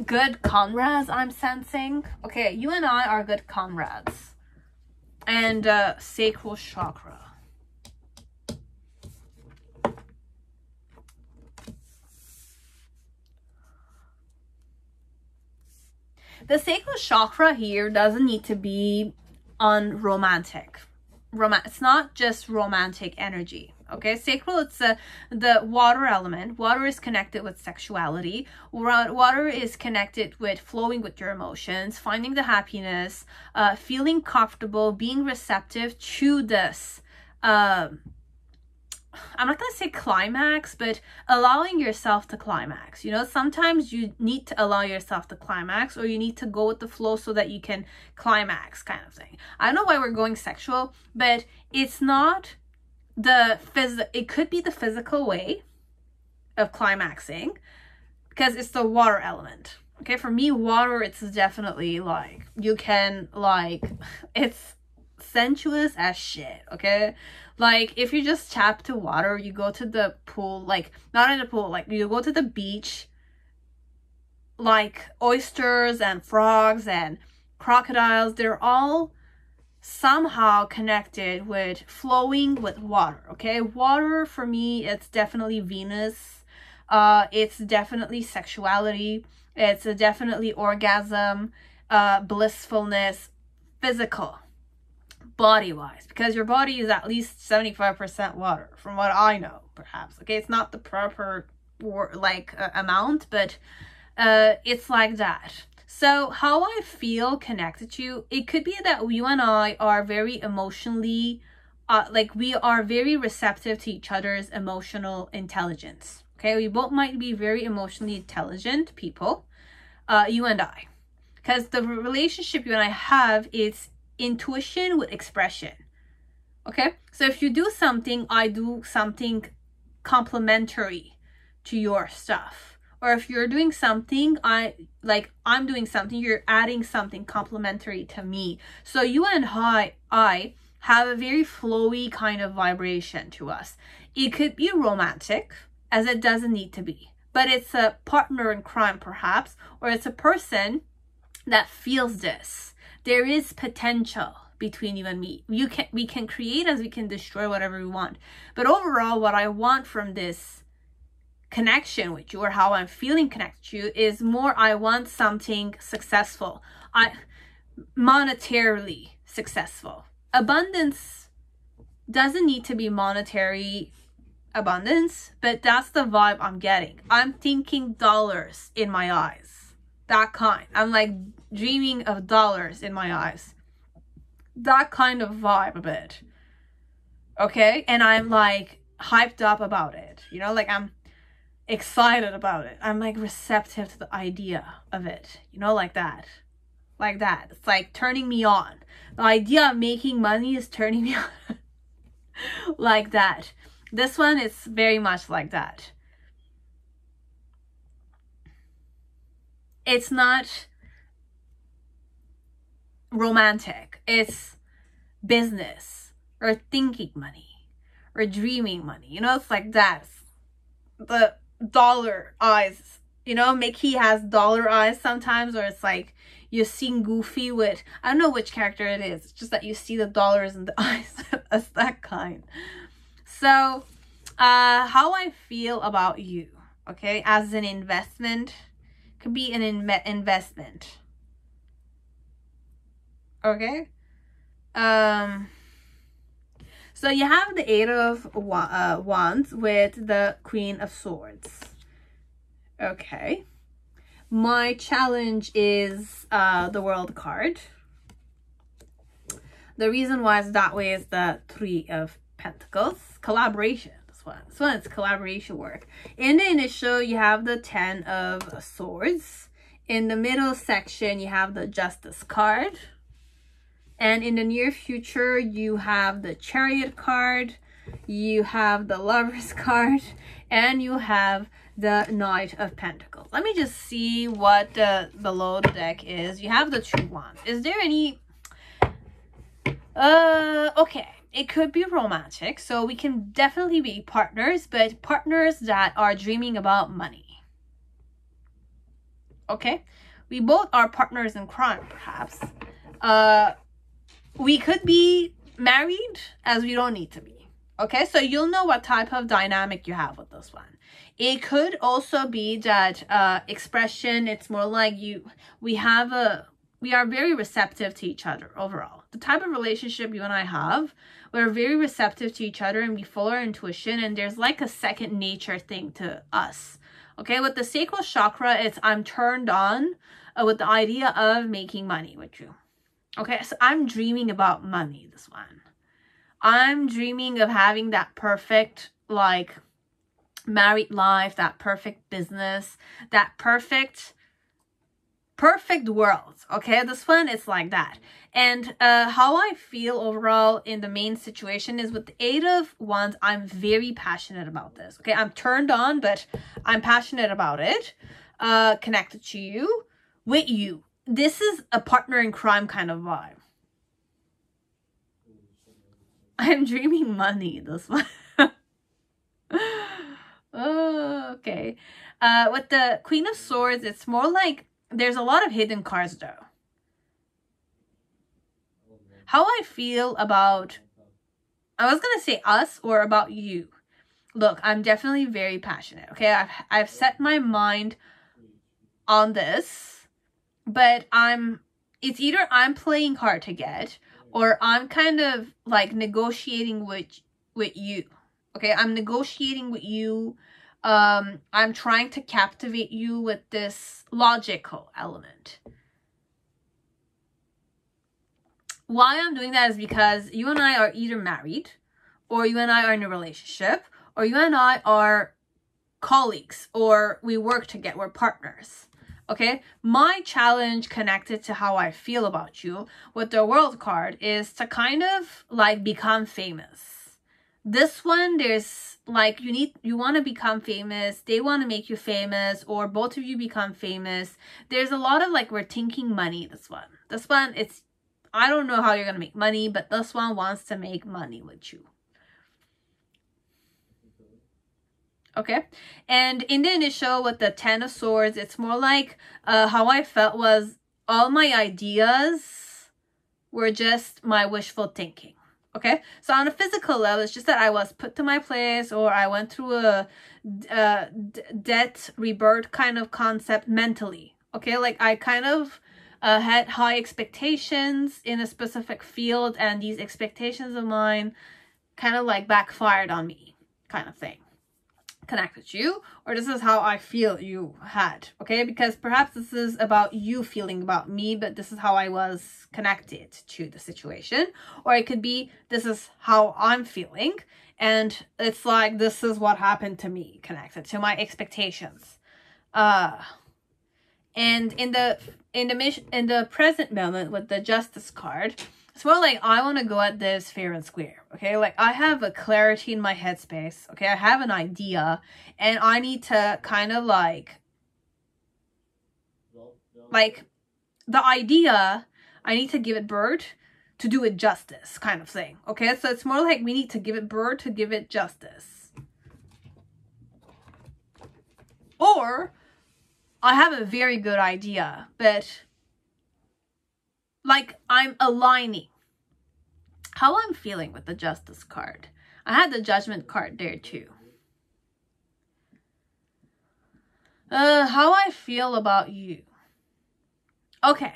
good comrades, I'm sensing. Okay, you and I are good comrades. And sacral chakra. The sacral chakra here doesn't need to be unromantic. It's not just romantic energy. Okay, sacral, it's the water element. Water is connected with sexuality. Water is connected with flowing with your emotions, finding the happiness, feeling comfortable, being receptive to this. I'm not going to say climax, but allowing yourself to climax. You know, sometimes you need to allow yourself to climax, or you need to go with the flow so that you can climax, kind of thing. I don't know why we're going sexual, but it's not it could be the physical way of climaxing, because it's the water element. Okay, for me, water, it's definitely like, you can, like, it's sensuous as shit. Okay, like if you just tap to water, you go to the pool, like not in the pool, like you go to the beach, like oysters and frogs and crocodiles, they're all somehow connected with flowing with water. Okay, water for me, it's definitely Venus, it's definitely sexuality, it's definitely orgasm, blissfulness, physical, body-wise, because your body is at least 75% water, from what I know, perhaps. Okay, it's not the proper amount, but it's like that. So how I feel connected to you, it could be that you and I are very emotionally, we are very receptive to each other's emotional intelligence. Okay, we both might be very emotionally intelligent people, you and I. Because the relationship you and I have is intuition with expression. Okay, so if you do something, I do something complementary to your stuff. Or if you're doing something, I'm doing something, you're adding something complementary to me. So you and I have a very flowy kind of vibration to us. It could be romantic, as it doesn't need to be, but it's a partner in crime perhaps, or it's a person that feels this. There is potential between you and me. We can create as we can destroy whatever we want. But overall, what I want from this connection with you, or how I'm feeling connected to you, is more I want something successful. Monetarily successful. Abundance doesn't need to be monetary abundance, but that's the vibe I'm getting. I'm thinking dollars in my eyes. That kind. I'm like dreaming of dollars in my eyes. That kind of vibe a bit. Okay? And I'm like hyped up about it. You know, like I'm excited about it. I'm like receptive to the idea of it. You know, like that. Like that. It's like turning me on. The idea of making money is turning me on. Like that. This one is very much like that. It's not romantic. It's business, or thinking money, or dreaming money. You know, it's like that. The dollar eyes. You know, Mickey has dollar eyes sometimes, or it's like you've seen Goofy with, I don't know which character it is. It's just that you see the dollars in the eyes. That's that kind. So, how I feel about you, okay, as an investment, could be an investment, okay? So you have the Eight of Wands with the Queen of Swords, okay? My challenge is the World card. The reason why it's that way is the Three of Pentacles. Collaboration. This one is collaboration work. In the initial, you have the Ten of Swords. In the middle section, you have the Justice card. And in the near future, you have the Chariot card. You have the Lovers card. And you have the Knight of Pentacles. Let me just see what below the deck is. You have the Two Wands. Is there any... okay. It could be romantic, so we can definitely be partners, but partners that are dreaming about money. Okay? We both are partners in crime, perhaps. We could be married, as we don't need to be. Okay? So you'll know what type of dynamic you have with this one. It could also be that expression, it's more like we are very receptive to each other overall. The type of relationship you and I have, we're very receptive to each other and we follow our intuition, and there's like a second nature thing to us. Okay, with the sacral chakra, it's I'm turned on with the idea of making money with you. Okay, so I'm dreaming about money, this one. I'm dreaming of having that perfect, like, married life, that perfect business, that perfect world. Okay, this one is like that. And how I feel overall in the main situation is with the Eight of Wands, I'm very passionate about this. Okay, I'm turned on, but I'm passionate about it. Connected to you, with you. This is a partner in crime kind of vibe. I'm dreaming money, this one. Oh, okay. With the Queen of Swords, it's more like there's a lot of hidden cards though. How I feel about, I was going to say us or about you. Look, I'm definitely very passionate. Okay, I've set my mind on this, but I'm it's either I'm playing hard to get, or I'm kind of like negotiating with you. Okay, I'm negotiating with you. I'm trying to captivate you with this logical element. Why I'm doing that is because you and I are either married, or you and I are in a relationship, or you and I are colleagues, or we work together, we're partners. Okay, my challenge connected to how I feel about you with the World card is to kind of like become famous. This one, there's like you want to become famous, they want to make you famous, or both of you become famous. There's a lot of like we're thinking money. This one, it's, I don't know how you're gonna make money, but this one wants to make money with you. Okay, and in the initial with the Ten of Swords, it's more like how I felt was all my ideas were just my wishful thinking. Okay, so on a physical level, it's just that I was put to my place, or I went through a death rebirth kind of concept mentally. Okay, like I kind of had high expectations in a specific field, and these expectations of mine kind of like backfired on me, kind of thing. Connect with you, or this is how I feel you had. Okay, because perhaps this is about you feeling about me, but this is how I was connected to the situation, or it could be this is how I'm feeling, and it's like this is what happened to me, connected to my expectations. And in the present moment with the Justice card, it's more like I want to go at this fair and square. Okay, like I have a clarity in my headspace. Okay, I have an idea, and I need to kind of like the idea, I need to give it birth to do it justice, kind of thing. Okay, so it's more like we need to give it birth to give it justice. Or I have a very good idea, but like I'm aligning how I'm feeling with the Justice card. I had the Judgment card there too. How I feel about you. Okay,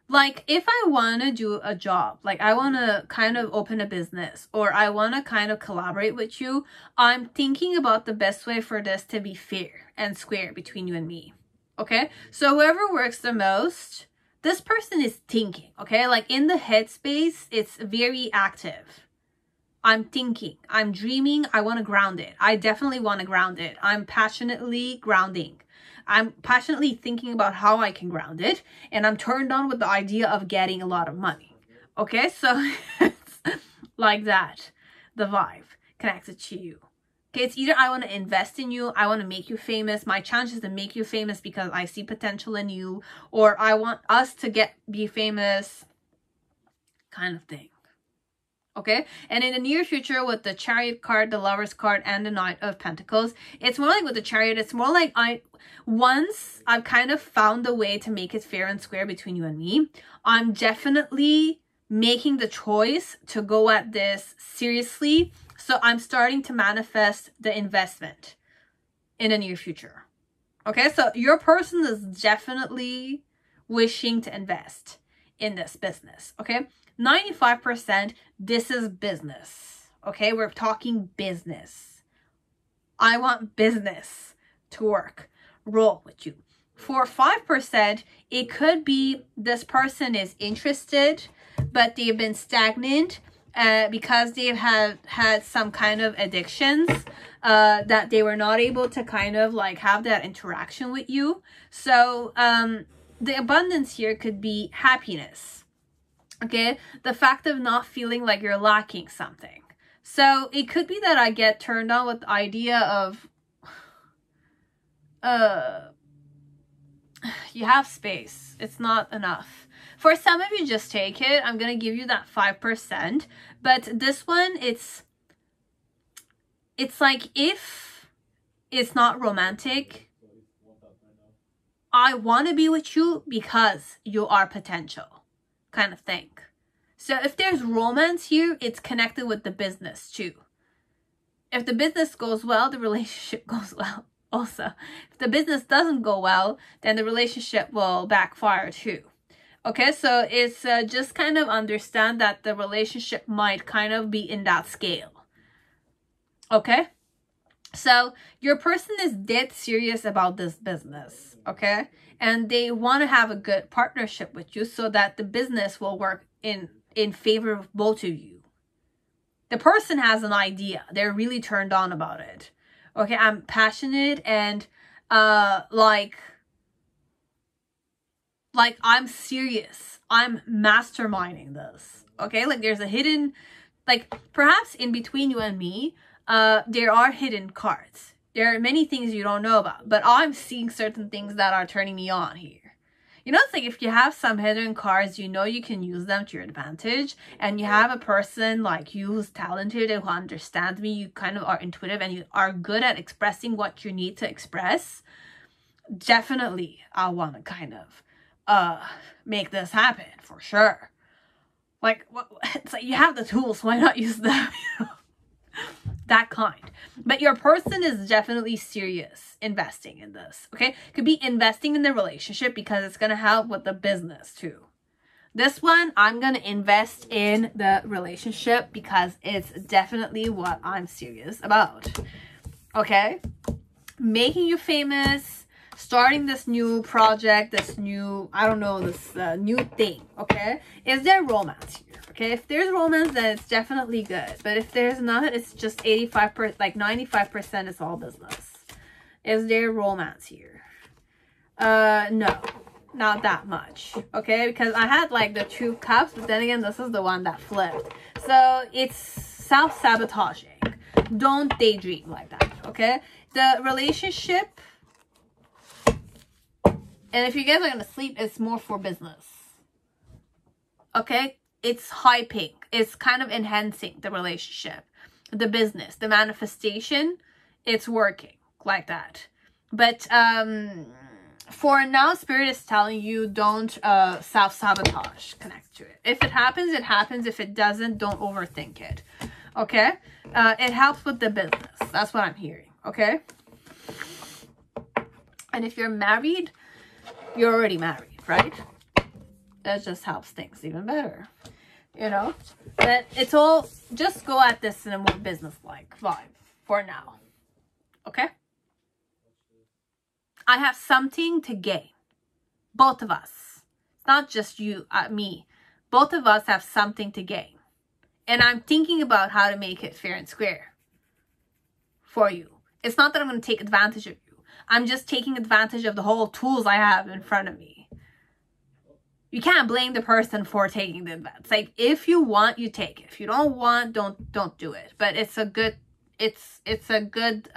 like if I want to do a job, like I want to kind of open a business, or I want to kind of collaborate with you, I'm thinking about the best way for this to be fair and square between you and me. Okay, so whoever works the most, this person is thinking, okay? Like in the headspace, it's very active. I'm thinking, I'm dreaming, I want to ground it. I definitely want to ground it. I'm passionately grounding. I'm passionately thinking about how I can ground it. And I'm turned on with the idea of getting a lot of money. Okay, so it's like that, the vibe connected to you. Okay, it's either I want to invest in you, I want to make you famous. My challenge is to make you famous because I see potential in you, or I want us to be famous, kind of thing. Okay, and in the near future with the Chariot card, the Lovers card, and the Knight of Pentacles, it's more like with the Chariot, it's more like once I've kind of found a way to make it fair and square between you and me, I'm definitely making the choice to go at this seriously. So I'm starting to manifest the investment in the near future. Okay, so your person is definitely wishing to invest in this business. Okay, 95%, this is business. Okay, we're talking business. I want business to work, roll with you. For 5%, it could be this person is interested, but they've been stagnant because they've had some kind of addictions that they were not able to kind of like have that interaction with you. So the abundance here could be happiness. Okay, the fact of not feeling like you're lacking something. So it could be that I get turned on with the idea of you have space, it's not enough. For some of you, just take it. I'm going to give you that 5%. But this one, it's like if it's not romantic, I want to be with you because you are potential, kind of thing. So if there's romance here, it's connected with the business too. If the business goes well, the relationship goes well also. If the business doesn't go well, then the relationship will backfire too. Okay, so it's just kind of understand that the relationship might kind of be in that scale. Okay, so your person is dead serious about this business. Okay, and they want to have a good partnership with you so that the business will work in favor of both of you. The person has an idea. They're really turned on about it. Okay, I'm passionate and like I'm serious. I'm masterminding this. Okay, like there's a hidden, like perhaps in between you and me, there are hidden cards. There are many things you don't know about, but I'm seeing certain things that are turning me on here. You know, it's like if you have some hidden cards, you know you can use them to your advantage, and you have a person like you who's talented and who understands me, you kind of are intuitive and you are good at expressing what you need to express. Definitely, I want to kind of make this happen for sure. Like, it's like you have the tools, why not use them? You know? That kind. But your person is definitely serious investing in this. Okay, could be investing in the relationship because it's gonna help with the business too. This one, I'm gonna invest in the relationship because it's definitely what I'm serious about. Okay, making you famous, starting this new project, this new, I don't know, this new thing. Okay, is there romance here? Okay, if there's romance, then it's definitely good. But if there's not, it's just 85%, like 95% is all business. Is there romance here? No, not that much. Okay, because I had like the 2 cups, but then again, this is the one that flipped. So it's self-sabotaging. Don't daydream like that. Okay, the relationship, and if you guys are gonna sleep, it's more for business. Okay, it's hyping. It's kind of enhancing the relationship, the business, the manifestation. It's working like that. But for now, Spirit is telling you don't self-sabotage. Connect to it. If it happens, it happens. If it doesn't, don't overthink it. Okay? It helps with the business. That's what I'm hearing. Okay? And if you're married, you're already married, right? That just helps things even better, you know. But it's all, just go at this in a more business-like vibe for now. Okay, I have something to gain, both of us. It's not just you, me. Both of us have something to gain, and I'm thinking about how to make it fair and square for you. It's not that I'm going to take advantage of you. I'm just taking advantage of the whole tools I have in front of me. You can't blame the person for taking the advantage. Like, if you want, you take it. If you don't want, don't do it. But it's a good, it's a good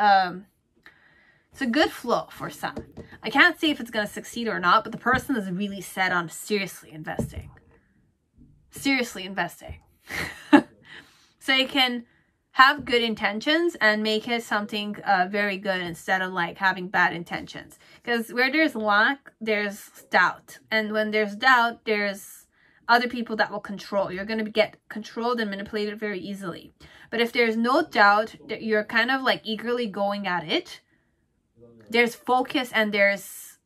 flow for some. I can't say if it's gonna succeed or not, but the person is really set on seriously investing. Seriously investing. So you can have good intentions and make it something very good instead of like having bad intentions. Because where there's lack, there's doubt. And when there's doubt, there's other people that will control. You're going to get controlled and manipulated very easily. But if there's no doubt, you're kind of like eagerly going at it. There's focus and there's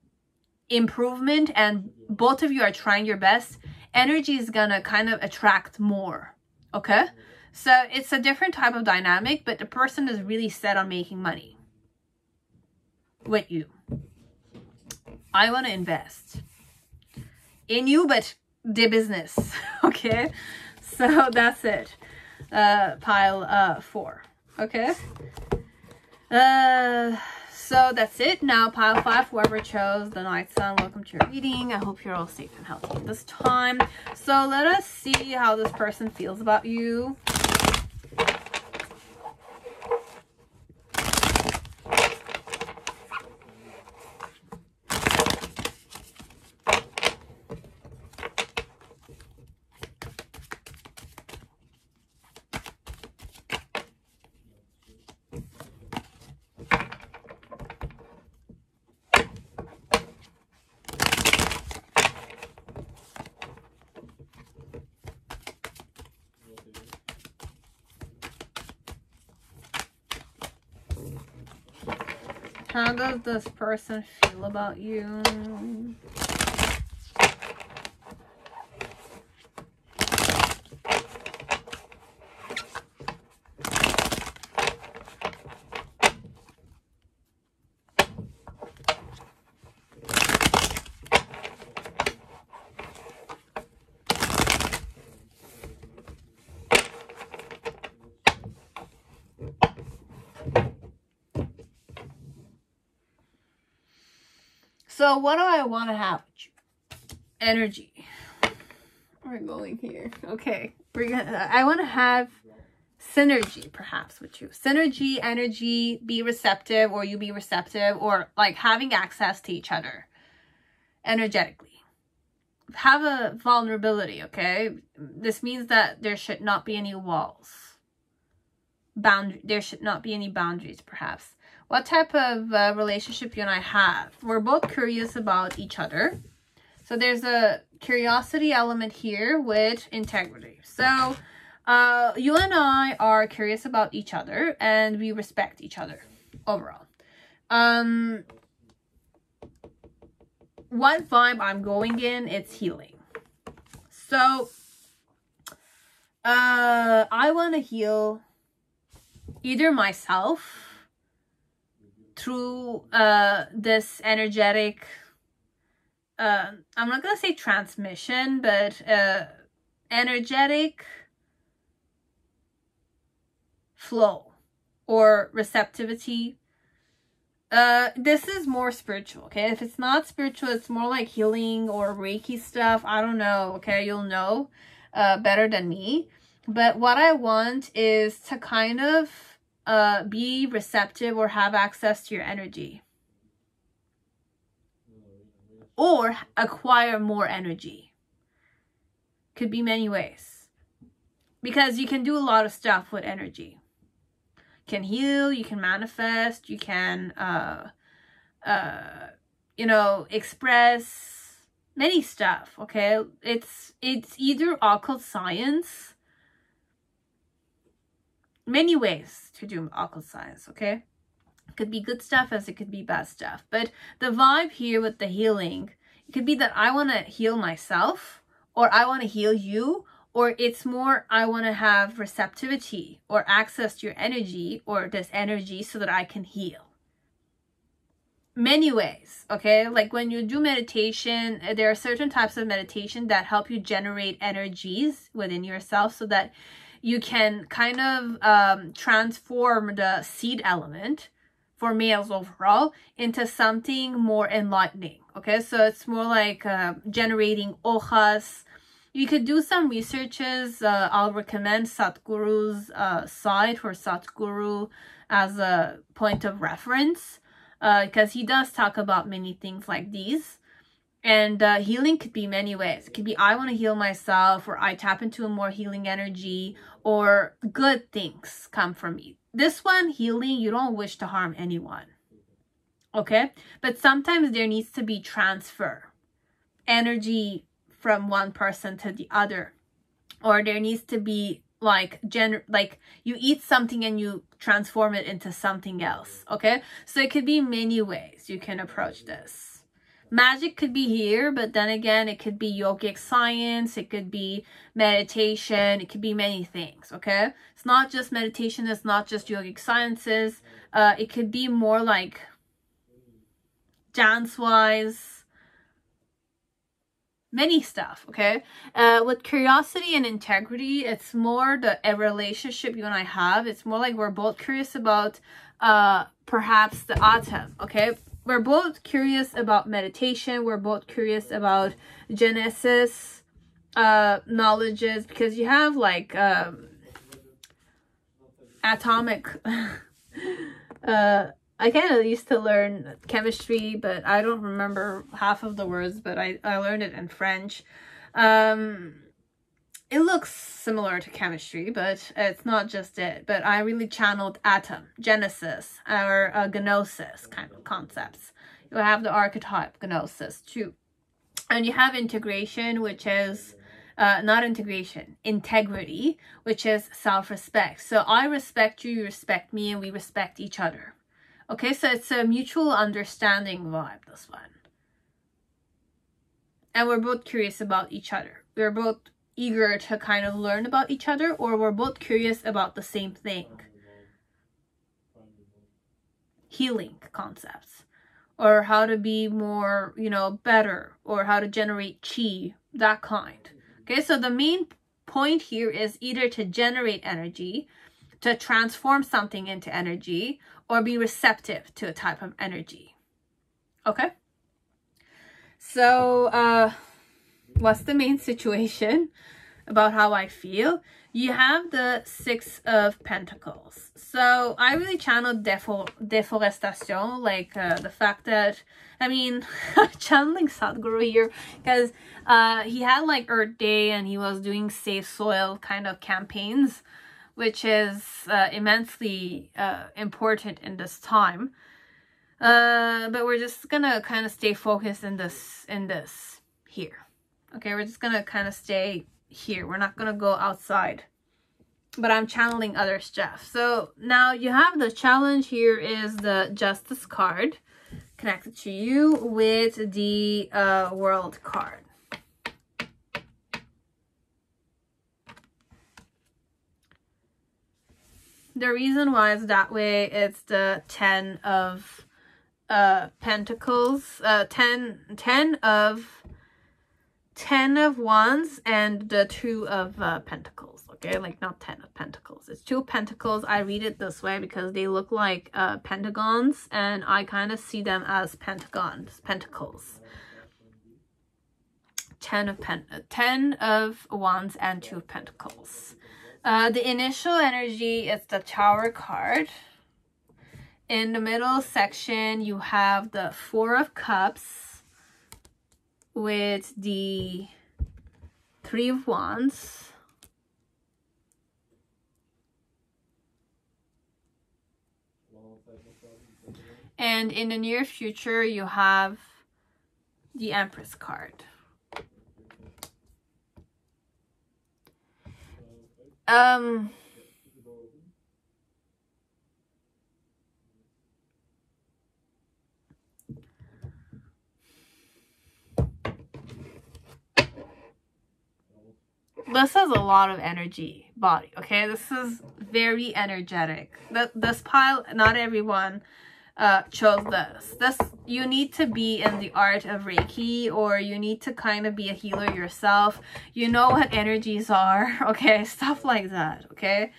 improvement, and both of you are trying your best. Energy is going to kind of attract more. Okay? So it's a different type of dynamic, but the person is really set on making money with you. I want to invest in you, but the business. Okay, so that's it. Pile 4. Okay. So that's it. Now pile 5, whoever chose the Night Sun, welcome to your reading. I hope you're all safe and healthy this time. So let us see how this person feels about you. How does this person feel about you? So what do I want to have with you? Energy. We're going here. Okay. I want to have synergy perhaps with you. Synergy, energy, be receptive, or you be receptive, or like having access to each other energetically. Have a vulnerability, okay? This means that there should not be any walls. There should not be any boundaries, perhaps. What type of relationship you and I have? We're both curious about each other. So there's a curiosity element here with integrity. So you and I are curious about each other and we respect each other overall. What vibe I'm going in, it's healing. So I want to heal either myself through this energetic, I'm not gonna say transmission, but energetic flow or receptivity. This is more spiritual, okay? If it's not spiritual, it's more like healing or Reiki stuff. I don't know, okay? You'll know better than me. But what I want is to kind of be receptive or have access to your energy. Or acquire more energy. Could be many ways. Because you can do a lot of stuff with energy. You can heal, you can manifest, you can, you know, express many stuff, okay? It's either occult science, many ways to do occult science, okay? It could be good stuff as it could be bad stuff. But the vibe here with the healing, it could be that I want to heal myself, or I want to heal you, or it's more I want to have receptivity or access to your energy or this energy so that I can heal. Many ways, okay? Like when you do meditation, there are certain types of meditation that help you generate energies within yourself so that you can kind of transform the seed element for males overall into something more enlightening, okay? So it's more like generating ojas. You could do some researches. I'll recommend Satguru's site or Satguru as a point of reference because he does talk about many things like these. And healing could be many ways. It could be I want to heal myself, or I tap into a more healing energy, or good things come from me. This one, healing, you don't wish to harm anyone. Okay? But sometimes there needs to be transfer. Energy from one person to the other. Or there needs to be like you eat something and you transform it into something else. Okay? So it could be many ways you can approach this. Magic could be here, but then again, it could be yogic science, it could be meditation, it could be many things, okay? It's not just meditation, it's not just yogic sciences. It could be more like dance-wise, many stuff, okay? With curiosity and integrity, it's more a relationship you and I have. It's more like we're both curious about perhaps the atom, okay? We're both curious about meditation. We're both curious about Genesis knowledges, because you have like atomic I kind of used to learn chemistry, but I don't remember half of the words, but I learned it in French. It looks similar to chemistry, but it's not just it. But I really channeled atom, Genesis, or gnosis kind of concepts. You have the archetype gnosis too. And you have integration, which is, not integration, integrity, which is self-respect. So I respect you, you respect me, and we respect each other. Okay, so it's a mutual understanding vibe, this one. And we're both curious about each other. We're both eager to kind of learn about each other, or we're both curious about the same thing. Healing concepts, or how to be more, you know, better, or how to generate chi, that kind. Okay, so the main point here is either to generate energy, to transform something into energy, or be receptive to a type of energy. Okay? So what's the main situation about how I feel? You have the Six of Pentacles. So I really channeled deforestation, like the fact that, I mean, channeling Sadhguru here, because he had like Earth Day and he was doing safe soil kind of campaigns, which is immensely important in this time. But we're just gonna kind of stay focused in this here. Okay, we're just gonna kind of stay here. We're not gonna go outside, but I'm channeling other stuff. So now you have the challenge here is the Justice card connected to you with the World card. The reason why it's that way, it's the 10 of Pentacles, 10 of Wands and the 2 of Pentacles. Okay, like not 10 of Pentacles, it's 2 Pentacles. I read it this way because they look like pentagons, and I kind of see them as pentacles. 10 of Wands and 2 of Pentacles. The initial energy is the Tower card. In the middle section, you have the 4 of Cups with the 3 of Wands. And in the near future, you have the Empress card. This has a lot of energy body, okay? This is very energetic. This pile, not everyone chose this. You need to be in the art of Reiki, or you need to kind of be a healer yourself. You know what energies are, okay? Stuff like that, okay?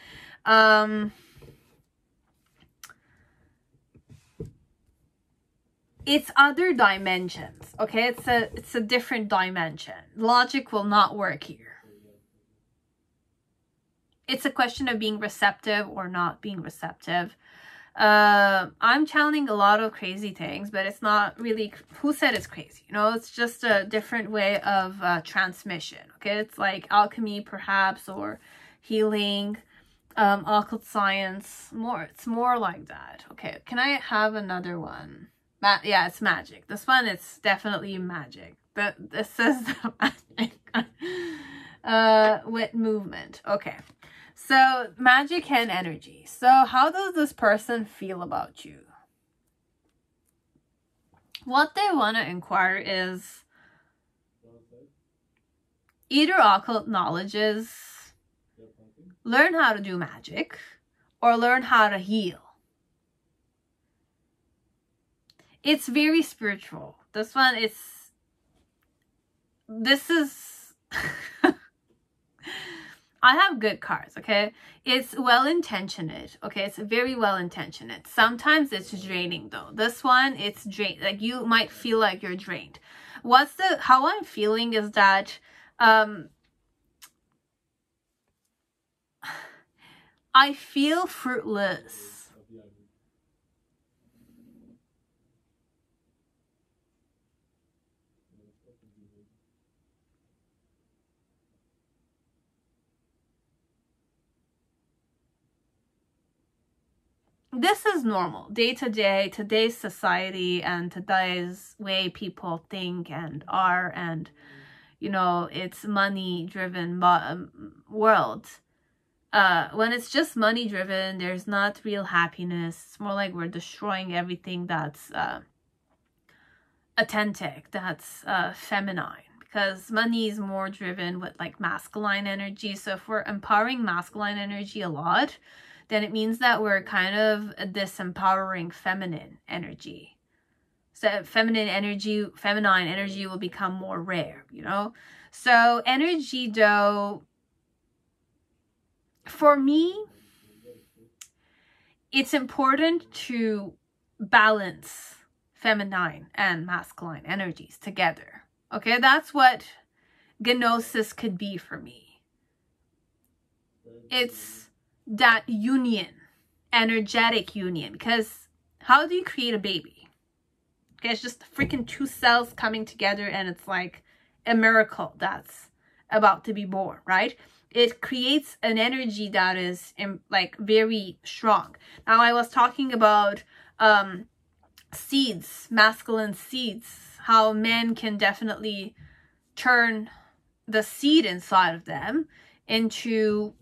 It's other dimensions, okay? It's a different dimension. Logic will not work here. It's a question of being receptive or not being receptive. I'm channeling a lot of crazy things, but it's not really, who said it's crazy? You know, it's just a different way of transmission, okay? It's like alchemy perhaps, or healing, occult science. It's more like that. Okay, can I have another one? Yeah, it's magic. This one, it's definitely magic. This is the magic. With movement. Okay. So, magic and energy. So, how does this person feel about you? What they want to inquire is either occult knowledges, learn how to do magic, or learn how to heal. It's very spiritual. This one, this is... I have good cards, okay? It's well-intentioned, okay? It's very well-intentioned. Sometimes it's draining, though. This one, it's drained. Like, you might feel like you're drained. How I'm feeling is that, I feel fruitless. This is normal, day-to-day, today's society and today's way people think and are, and, you know, it's money-driven world. When it's just money-driven, there's not real happiness. It's more like we're destroying everything that's authentic, that's feminine. Because money is more driven with, like, masculine energy. So if we're empowering masculine energy a lot, then it means that we're kind of disempowering feminine energy. So feminine energy will become more rare, you know? So energy, though, for me, it's important to balance feminine and masculine energies together. Okay, that's what Gnosis could be for me. It's that union, energetic union, because how do you create a baby? Okay, it's just freaking two cells coming together and it's like a miracle that's about to be born, right? It creates an energy that is like very strong. Now I was talking about seeds, masculine seeds, how men can definitely turn the seed inside of them into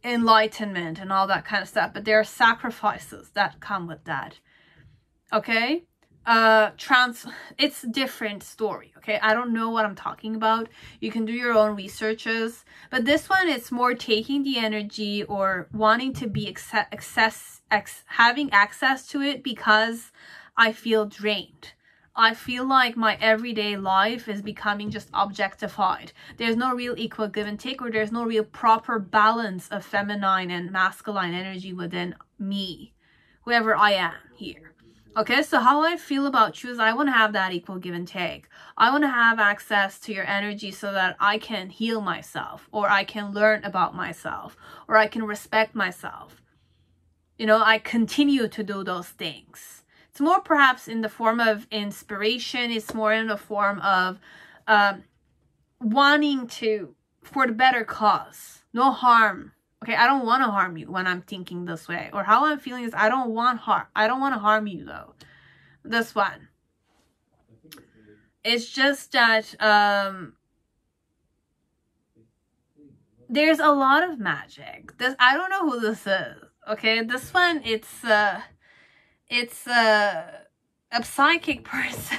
enlightenment and all that kind of stuff, but there are sacrifices that come with that. Okay, it's different story. Okay, I don't know what I'm talking about. You can do your own researches, but this one, it's more taking the energy or wanting to be having access to it because I feel drained. I feel like my everyday life is becoming just objectified. There's no real equal give and take, or there's no real proper balance of feminine and masculine energy within me, whoever I am here. Okay, so how I feel about you is I want to have that equal give and take. I want to have access to your energy so that I can heal myself, or I can learn about myself, or I can respect myself. You know, I continue to do those things. It's more perhaps in the form of inspiration. It's more in the form of wanting to, for the better cause. No harm. Okay, I don't want to harm you when I'm thinking this way. Or how I'm feeling is I don't want to harm you though. This one. It's just that there's a lot of magic. I don't know who this is. Okay, this one, it's a psychic person.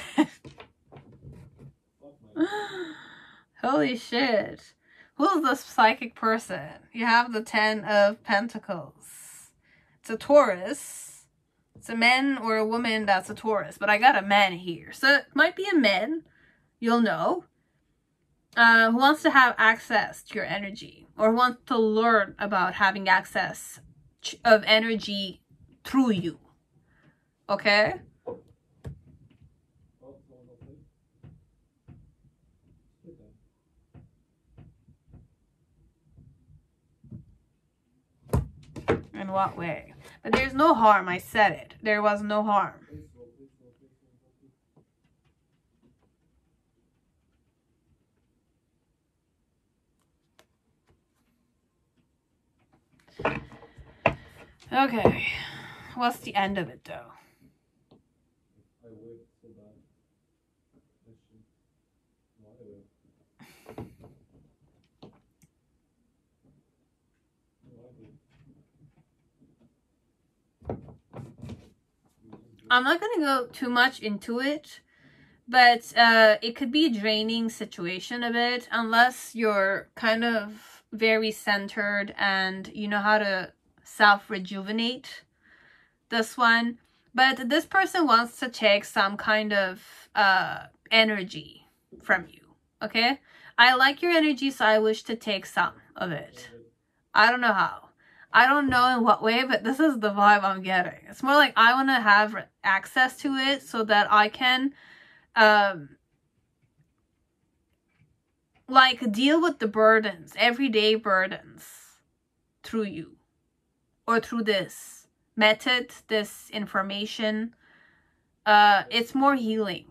Holy shit. Who's this psychic person? You have the 10 of Pentacles. It's a Taurus. It's a man or a woman that's a Taurus. But I got a man here. So it might be a man. You'll know. Who wants to have access to your energy. Or wants to learn about having access of energy through you. Okay? In what way? But there's no harm. I said it. There was no harm. Okay. What's the end of it though? I'm not going to go too much into it, but it could be a draining situation a bit, unless you're kind of very centered and you know how to self-rejuvenate this one. But this person wants to take some kind of energy from you, okay? I like your energy, so I wish to take some of it. I don't know how. I don't know in what way, but this is the vibe I'm getting. It's more like I want to have access to it so that I can like deal with the burdens, everyday burdens through you or through this method, this information. It's more healing.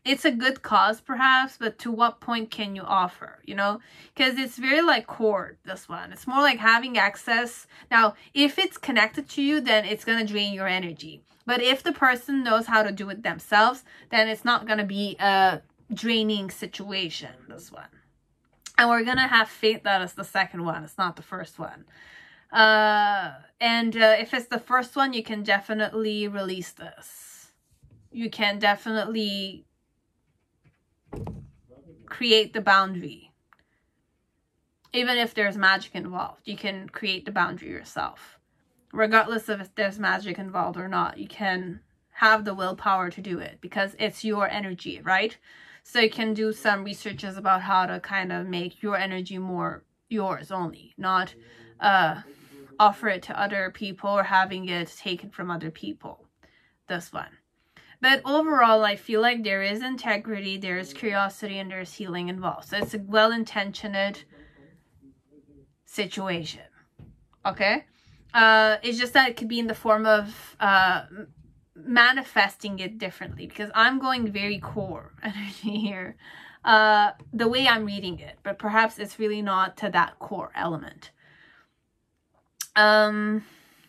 It's a good cause perhaps, but to what point can you offer, you know? Because it's very like cord, this one. It's more like having access. Now, if it's connected to you, then it's going to drain your energy. But if the person knows how to do it themselves, then it's not going to be a draining situation, this one. And we're going to have faith that it's the second one. It's not the first one. If it's the first one, you can definitely release this. You can definitely create the boundary. Even if there's magic involved, you can create the boundary yourself. Regardless of if there's magic involved or not, you can have the willpower to do it because it's your energy, right? So you can do some researches about how to kind of make your energy more yours only, not offer it to other people or having it taken from other people. This one. But overall, I feel like there is integrity, there is curiosity, and there's healing involved. So it's a well-intentioned situation. Okay? It's just that it could be in the form of manifesting it differently, because I'm going very core energy here, the way I'm reading it, but perhaps it's really not to that core element.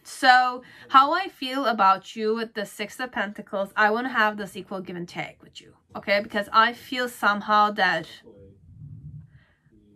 So how I feel about you with the Six of Pentacles, I want to have this equal give and take with you, okay? Because I feel somehow that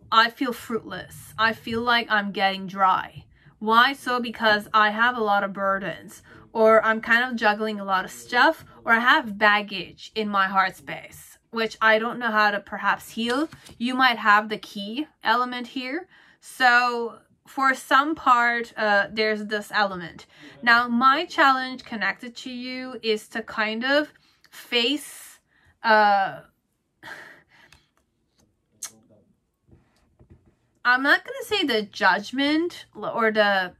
I feel fruitless. I feel like I'm getting dry. Why so? Because I have a lot of burdens, or I'm kind of juggling a lot of stuff, or I have baggage in my heart space, which I don't know how to perhaps heal. You might have the key element here. So for some part, there's this element. Now, my challenge connected to you is to kind of face, I'm not going to say the judgment or the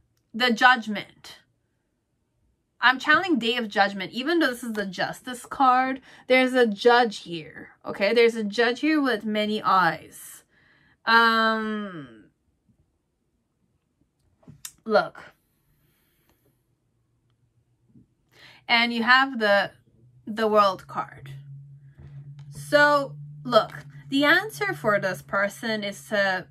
judgment. I'm channeling Day of Judgment. Even though this is the Justice card, there's a judge here. Okay, there's a judge here with many eyes. Look. And you have the World card. So, look. The answer for this person is to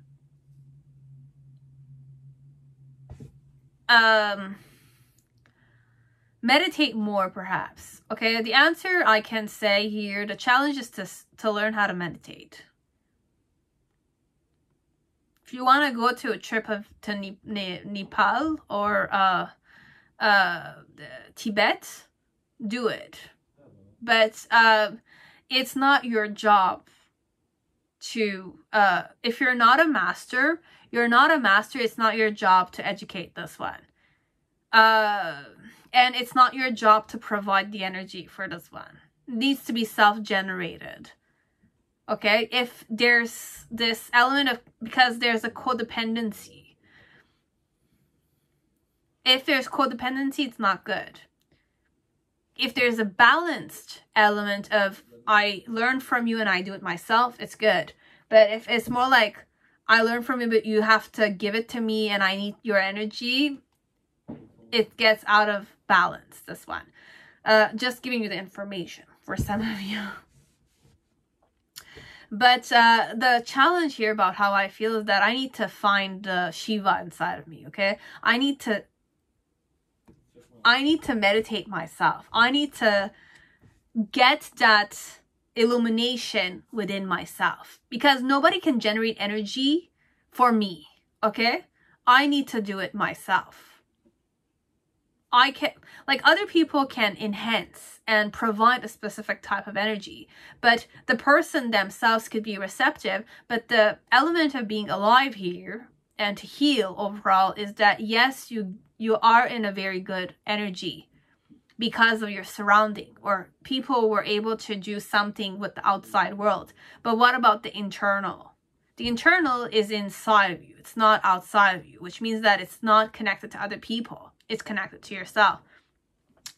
meditate more, perhaps. Okay, the answer I can say here, the challenge is to learn how to meditate. If you want to go to a trip to Nepal or Tibet, do it. But it's not your job to, if you're not a master, you're not a master. It's not your job to educate this one. And it's not your job to provide the energy for this one. It needs to be self-generated. Okay? If there's this element of, because there's a codependency. If there's codependency, it's not good. If there's a balanced element of, I learn from you and I do it myself, it's good. But if it's more like, I learn from you, but you have to give it to me and I need your energy, it gets out of balance, this one. Just giving you the information for some of you. But the challenge here about how I feel is that I need to find the Shiva inside of me, okay? I need to meditate myself. I need to get that illumination within myself, because nobody can generate energy for me, okay? I need to do it myself. I can, like, other people can enhance and provide a specific type of energy, but the person themselves could be receptive. But the element of being alive here and to heal overall is that, yes, you are in a very good energy because of your surrounding, or people were able to do something with the outside world. But what about the internal? The internal is inside of you. It's not outside of you, which means that it's not connected to other people. It's connected to yourself.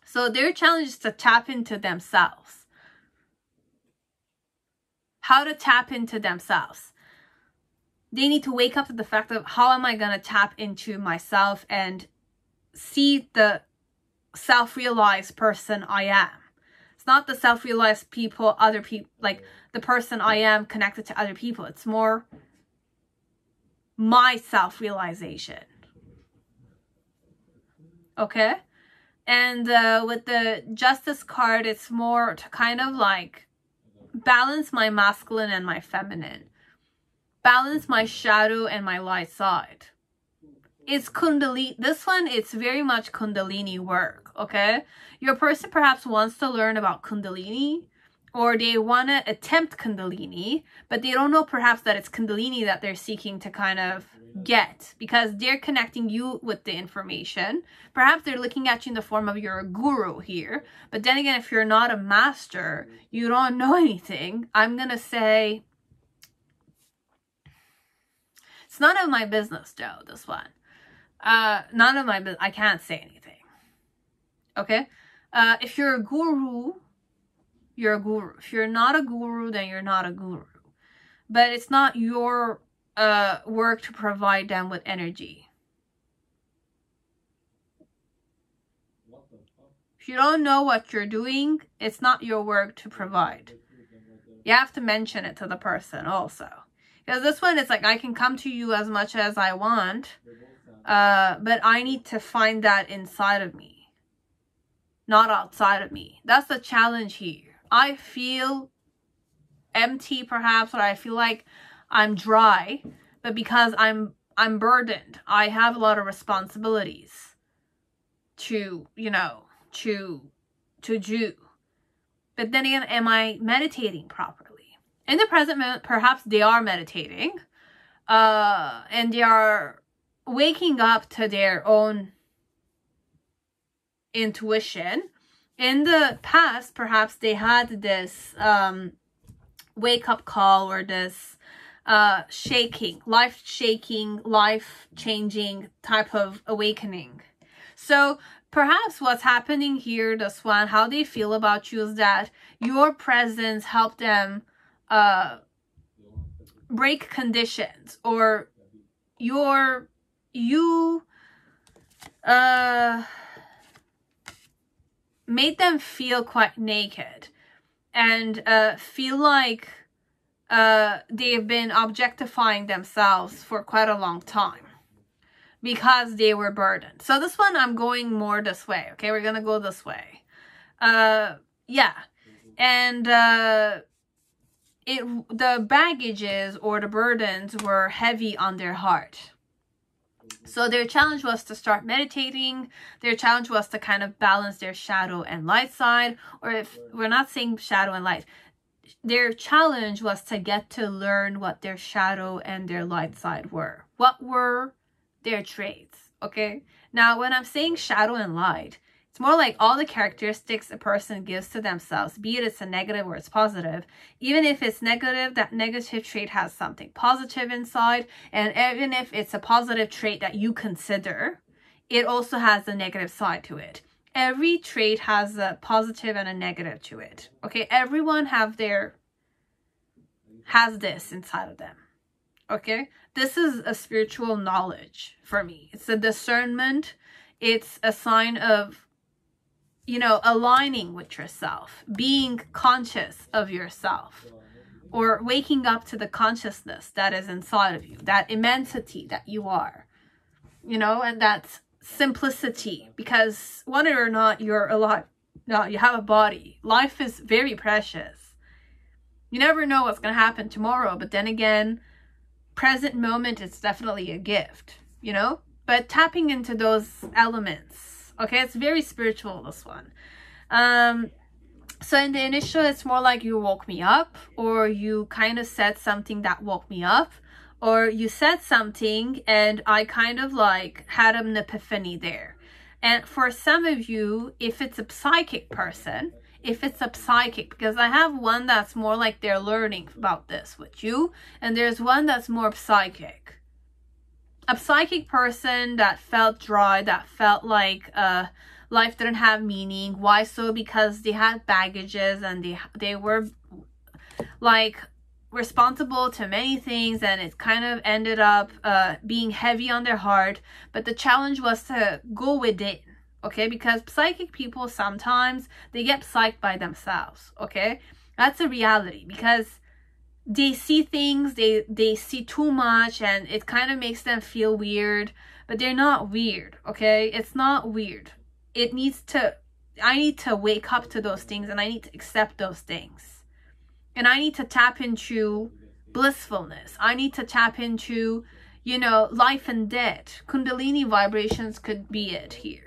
So their challenge is to tap into themselves. How to tap into themselves. They need to wake up to the fact of, how am I going to tap into myself and see the self-realized person I am. It's not the self-realized people, other people, like the person I am connected to other people. It's more my self-realization. Okay? And with the Justice card, it's more to kind of like balance my masculine and my feminine. Balance my shadow and my light side. It's Kundalini. This one, it's very much Kundalini work, okay? Your person perhaps wants to learn about Kundalini, or they want to attempt Kundalini, but they don't know perhaps that it's Kundalini that they're seeking to kind of get, because they're connecting you with the information. Perhaps they're looking at you in the form of you're a guru here, but then again, if you're not a master, you don't know anything. I'm gonna say it's none of my business, Joe, this one. None of my business. I can't say anything. Okay? If you're a guru, you're a guru. If you're not a guru, then you're not a guru. But it's not your work to provide them with energy. If you don't know what you're doing, it's not your work to provide. You have to mention it to the person also. Because this one, it's like, I can come to you as much as I want, but I need to find that inside of me, not outside of me. That's the challenge here. I feel empty perhaps, or I feel like I'm dry, but because I'm burdened, I have a lot of responsibilities to, you know, to do. But then again, am I meditating properly? In the present moment, perhaps they are meditating, and they are waking up to their own intuition. In the past, perhaps they had this wake-up call, or this shaking, life-changing type of awakening. So perhaps what's happening here, this one, how they feel about you, is that your presence helped them break conditions, or you made them feel quite naked, and feel like they've been objectifying themselves for quite a long time because they were burdened. So this one, I'm going more this way. Okay, we're gonna go this way. Yeah, and the baggages or the burdens were heavy on their heart. So their challenge was to start meditating. Their challenge was to kind of balance their shadow and light side. Or if we're not saying shadow and light, their challenge was to get to learn what their shadow and their light side were. What were their traits? Okay. Now, when I'm saying shadow and light, it's more like all the characteristics a person gives to themselves, be it it's a negative or it's positive. Even if it's negative, that negative trait has something positive inside. And even if it's a positive trait that you consider, it also has a negative side to it. Every trait has a positive and a negative to it. Okay, everyone has this inside of them. Okay, this is a spiritual knowledge for me. It's a discernment. It's a sign of, you know, aligning with yourself, being conscious of yourself, or waking up to the consciousness that is inside of you, that immensity that you are, you know, and that's simplicity, because whether or not you're alive, no, you have a body, life is very precious. You never know what's going to happen tomorrow, but then again, present moment is definitely a gift, you know, but tapping into those elements. Okay, it's very spiritual, this one. So in the initial, it's more like you woke me up, or you kind of said something that woke me up, or you said something and I kind of like had an epiphany there. And for some of you, if it's a psychic person, because I have one that's more like they're learning about this with you, and there's one that's more psychic. A psychic person that felt dry, that felt like life didn't have meaning. Why so? Because they had baggages, and they were like responsible to many things, and it kind of ended up being heavy on their heart. But the challenge was to go within. Okay, because psychic people, sometimes they get psyched by themselves. Okay, that's a reality, because they see things, they see too much, and it kind of makes them feel weird, but they're not weird. Okay, it's not weird. I need to wake up to those things, and I need to accept those things, and I need to tap into blissfulness. I need to tap into, you know, life and death. Kundalini vibrations could be it here.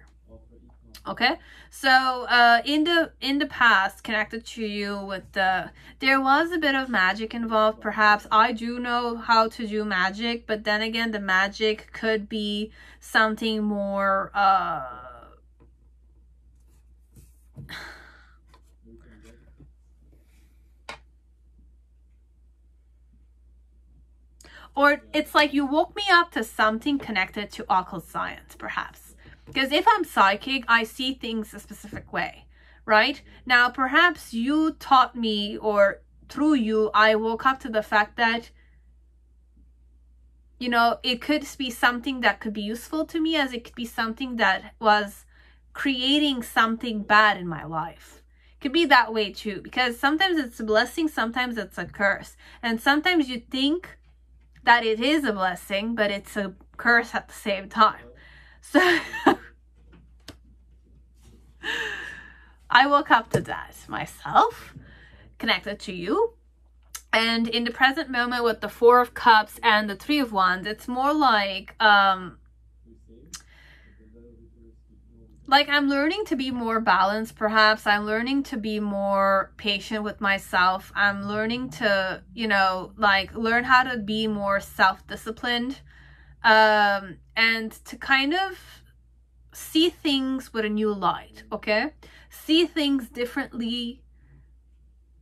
Okay, so in the past, connected to you with there was a bit of magic involved. Perhaps I do know how to do magic, but then again, the magic could be something more or it's like you woke me up to something connected to occult science, perhaps. Because if I'm psychic, I see things a specific way, right? Now, perhaps you taught me, or through you, I woke up to the fact that, you know, it could be something that could be useful to me, as it could be something that was creating something bad in my life. It could be that way too, because sometimes it's a blessing, sometimes it's a curse. And sometimes you think that it is a blessing, but it's a curse at the same time. So I woke up to that myself, connected to you. And in the present moment with the Four of Cups and the Three of Wands, it's more like I'm learning to be more balanced, perhaps. I'm learning to be more patient with myself. I'm learning to, you know, like learn how to be more self-disciplined, and to kind of see things with a new light, okay? See things differently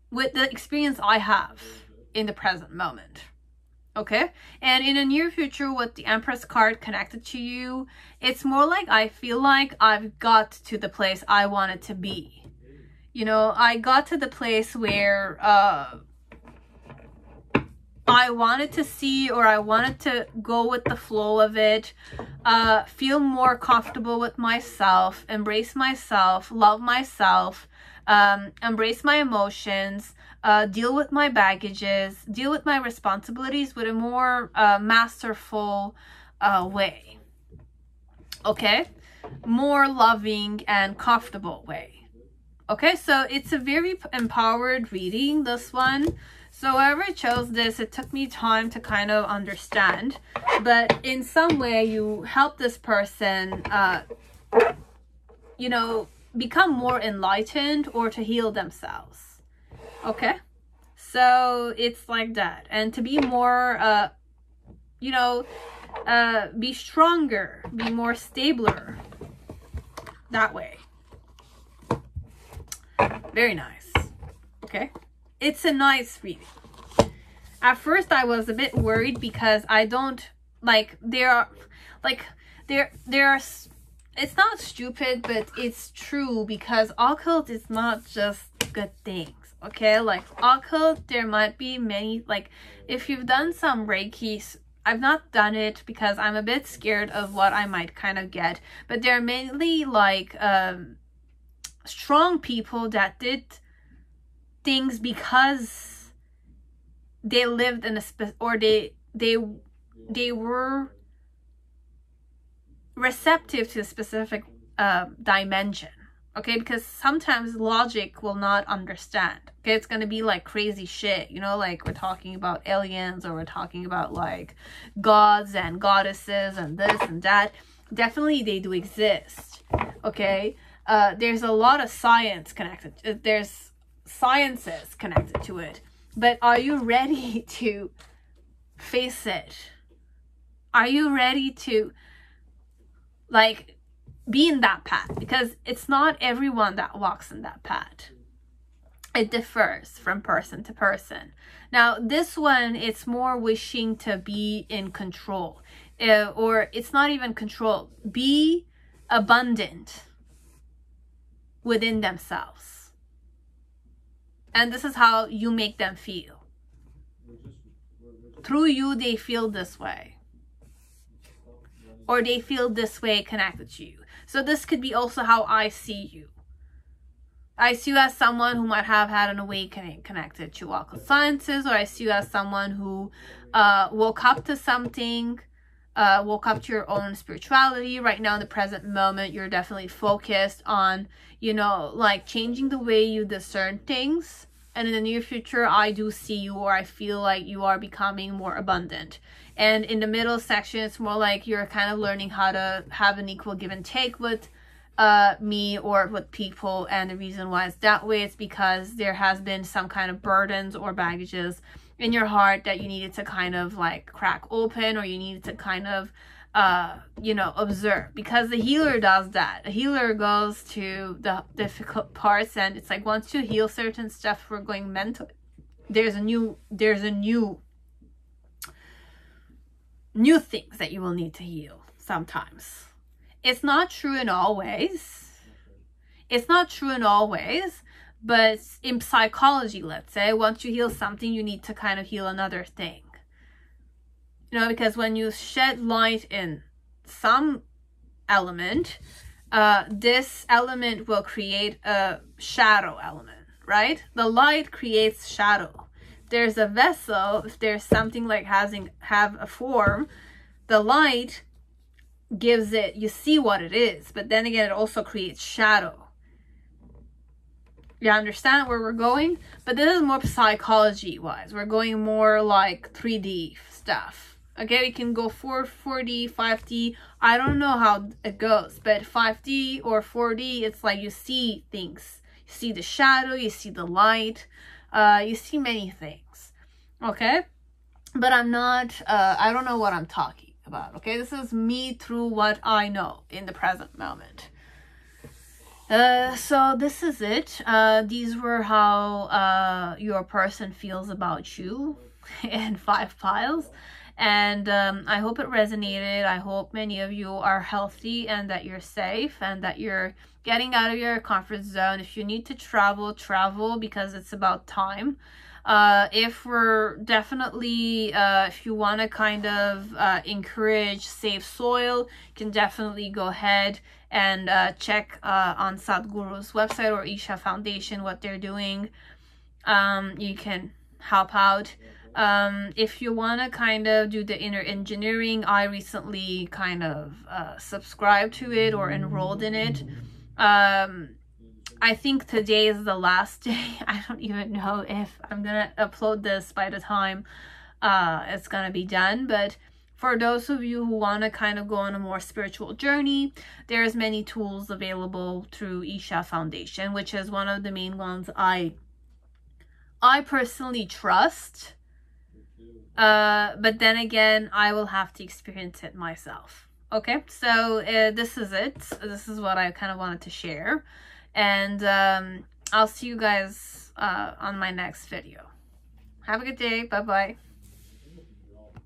with the experience I have in the present moment, okay? And in the near future, with the Empress card connected to you, it's more like I feel like I've got to the place I wanted to be. You know, I got to the place where I wanted to see, or I wanted to go with the flow of it, feel more comfortable with myself, embrace myself, love myself, embrace my emotions, deal with my baggages, deal with my responsibilities with a more masterful way, okay? More loving and comfortable way, okay? So it's a very empowered reading, this one. So whoever chose this, it took me time to kind of understand, but in some way you help this person, you know, become more enlightened or to heal themselves, okay? So it's like that. And to be more, you know, be stronger, be more stabler, that way. Very nice, okay? It's a nice reading. At first I was a bit worried because I don't, like, it's not stupid, but it's true, because occult is not just good things, okay? Like, occult, there might be many, like, if you've done some Reiki, I've not done it because I'm a bit scared of what I might kind of get, but there are mainly, like, strong people that did things because they lived in a or they were receptive to a specific dimension, okay? Because sometimes logic will not understand, okay? It's gonna be like crazy shit, you know, like we're talking about aliens, or we're talking about like gods and goddesses and this and that. Definitely they do exist, okay? There's a lot of science connected, there's sciences connected to it, but are you ready to face it? Are you ready to, like, be in that path? Because it's not everyone that walks in that path. It differs from person to person. Now this one, it's more wishing to be in control, or it's not even control, be abundant within themselves. And this is how you make them feel. Through you, they feel this way, or they feel this way connected to you. So this could be also how I see you. I see you as someone who might have had an awakening connected to occult sciences, or I see you as someone who woke up to something, woke up to your own spirituality. Right now in the present moment, you're definitely focused on, you know, like changing the way you discern things. And in the near future, I do see you, or I feel like you are becoming more abundant. And in the middle section, it's more like you're kind of learning how to have an equal give and take with me or with people. And the reason why it's that way is because there has been some kind of burdens or baggages in your heart that you needed to kind of like crack open, or you needed to kind of you know, observe, because the healer does that. The healer goes to the difficult parts, and it's like once you heal certain stuff, we're going mental, there's a new things that you will need to heal sometimes. It's not true in all ways. It's not true in all ways, but in psychology, let's say, once you heal something, you need to kind of heal another thing. You know, because when you shed light in some element, this element will create a shadow element, right? The light creates shadow. There's a vessel, if there's something like have a form, the light gives it, you see what it is, but then again, it also creates shadow. You understand where we're going? But this is more psychology wise. We're going more like 3D stuff. Okay, we can go 4D, 5D. I don't know how it goes, but 5D or 4D, it's like you see things. You see the shadow, you see the light, you see many things. Okay, but I'm not, I don't know what I'm talking about. Okay, this is me through what I know in the present moment. So this is it. These were how your person feels about you in 5 piles. And I hope it resonated. I hope many of you are healthy and that you're safe and that you're getting out of your comfort zone. If you need to travel, travel, because it's about time. If we're definitely, if you want to kind of encourage safe soil, you can definitely go ahead and check on Sadhguru's website or Isha Foundation what they're doing. You can help out. If you want to kind of do the inner engineering, I recently kind of subscribed to it or enrolled in it. I think today is the last day. I don't even know if I'm gonna upload this by the time it's gonna be done, but for those of you who want to kind of go on a more spiritual journey, there's many tools available through Isha Foundation, which is one of the main ones I personally trust. But then again, I will have to experience it myself. Okay, so this is it. This is what I kind of wanted to share. And I'll see you guys on my next video. Have a good day. Bye-bye.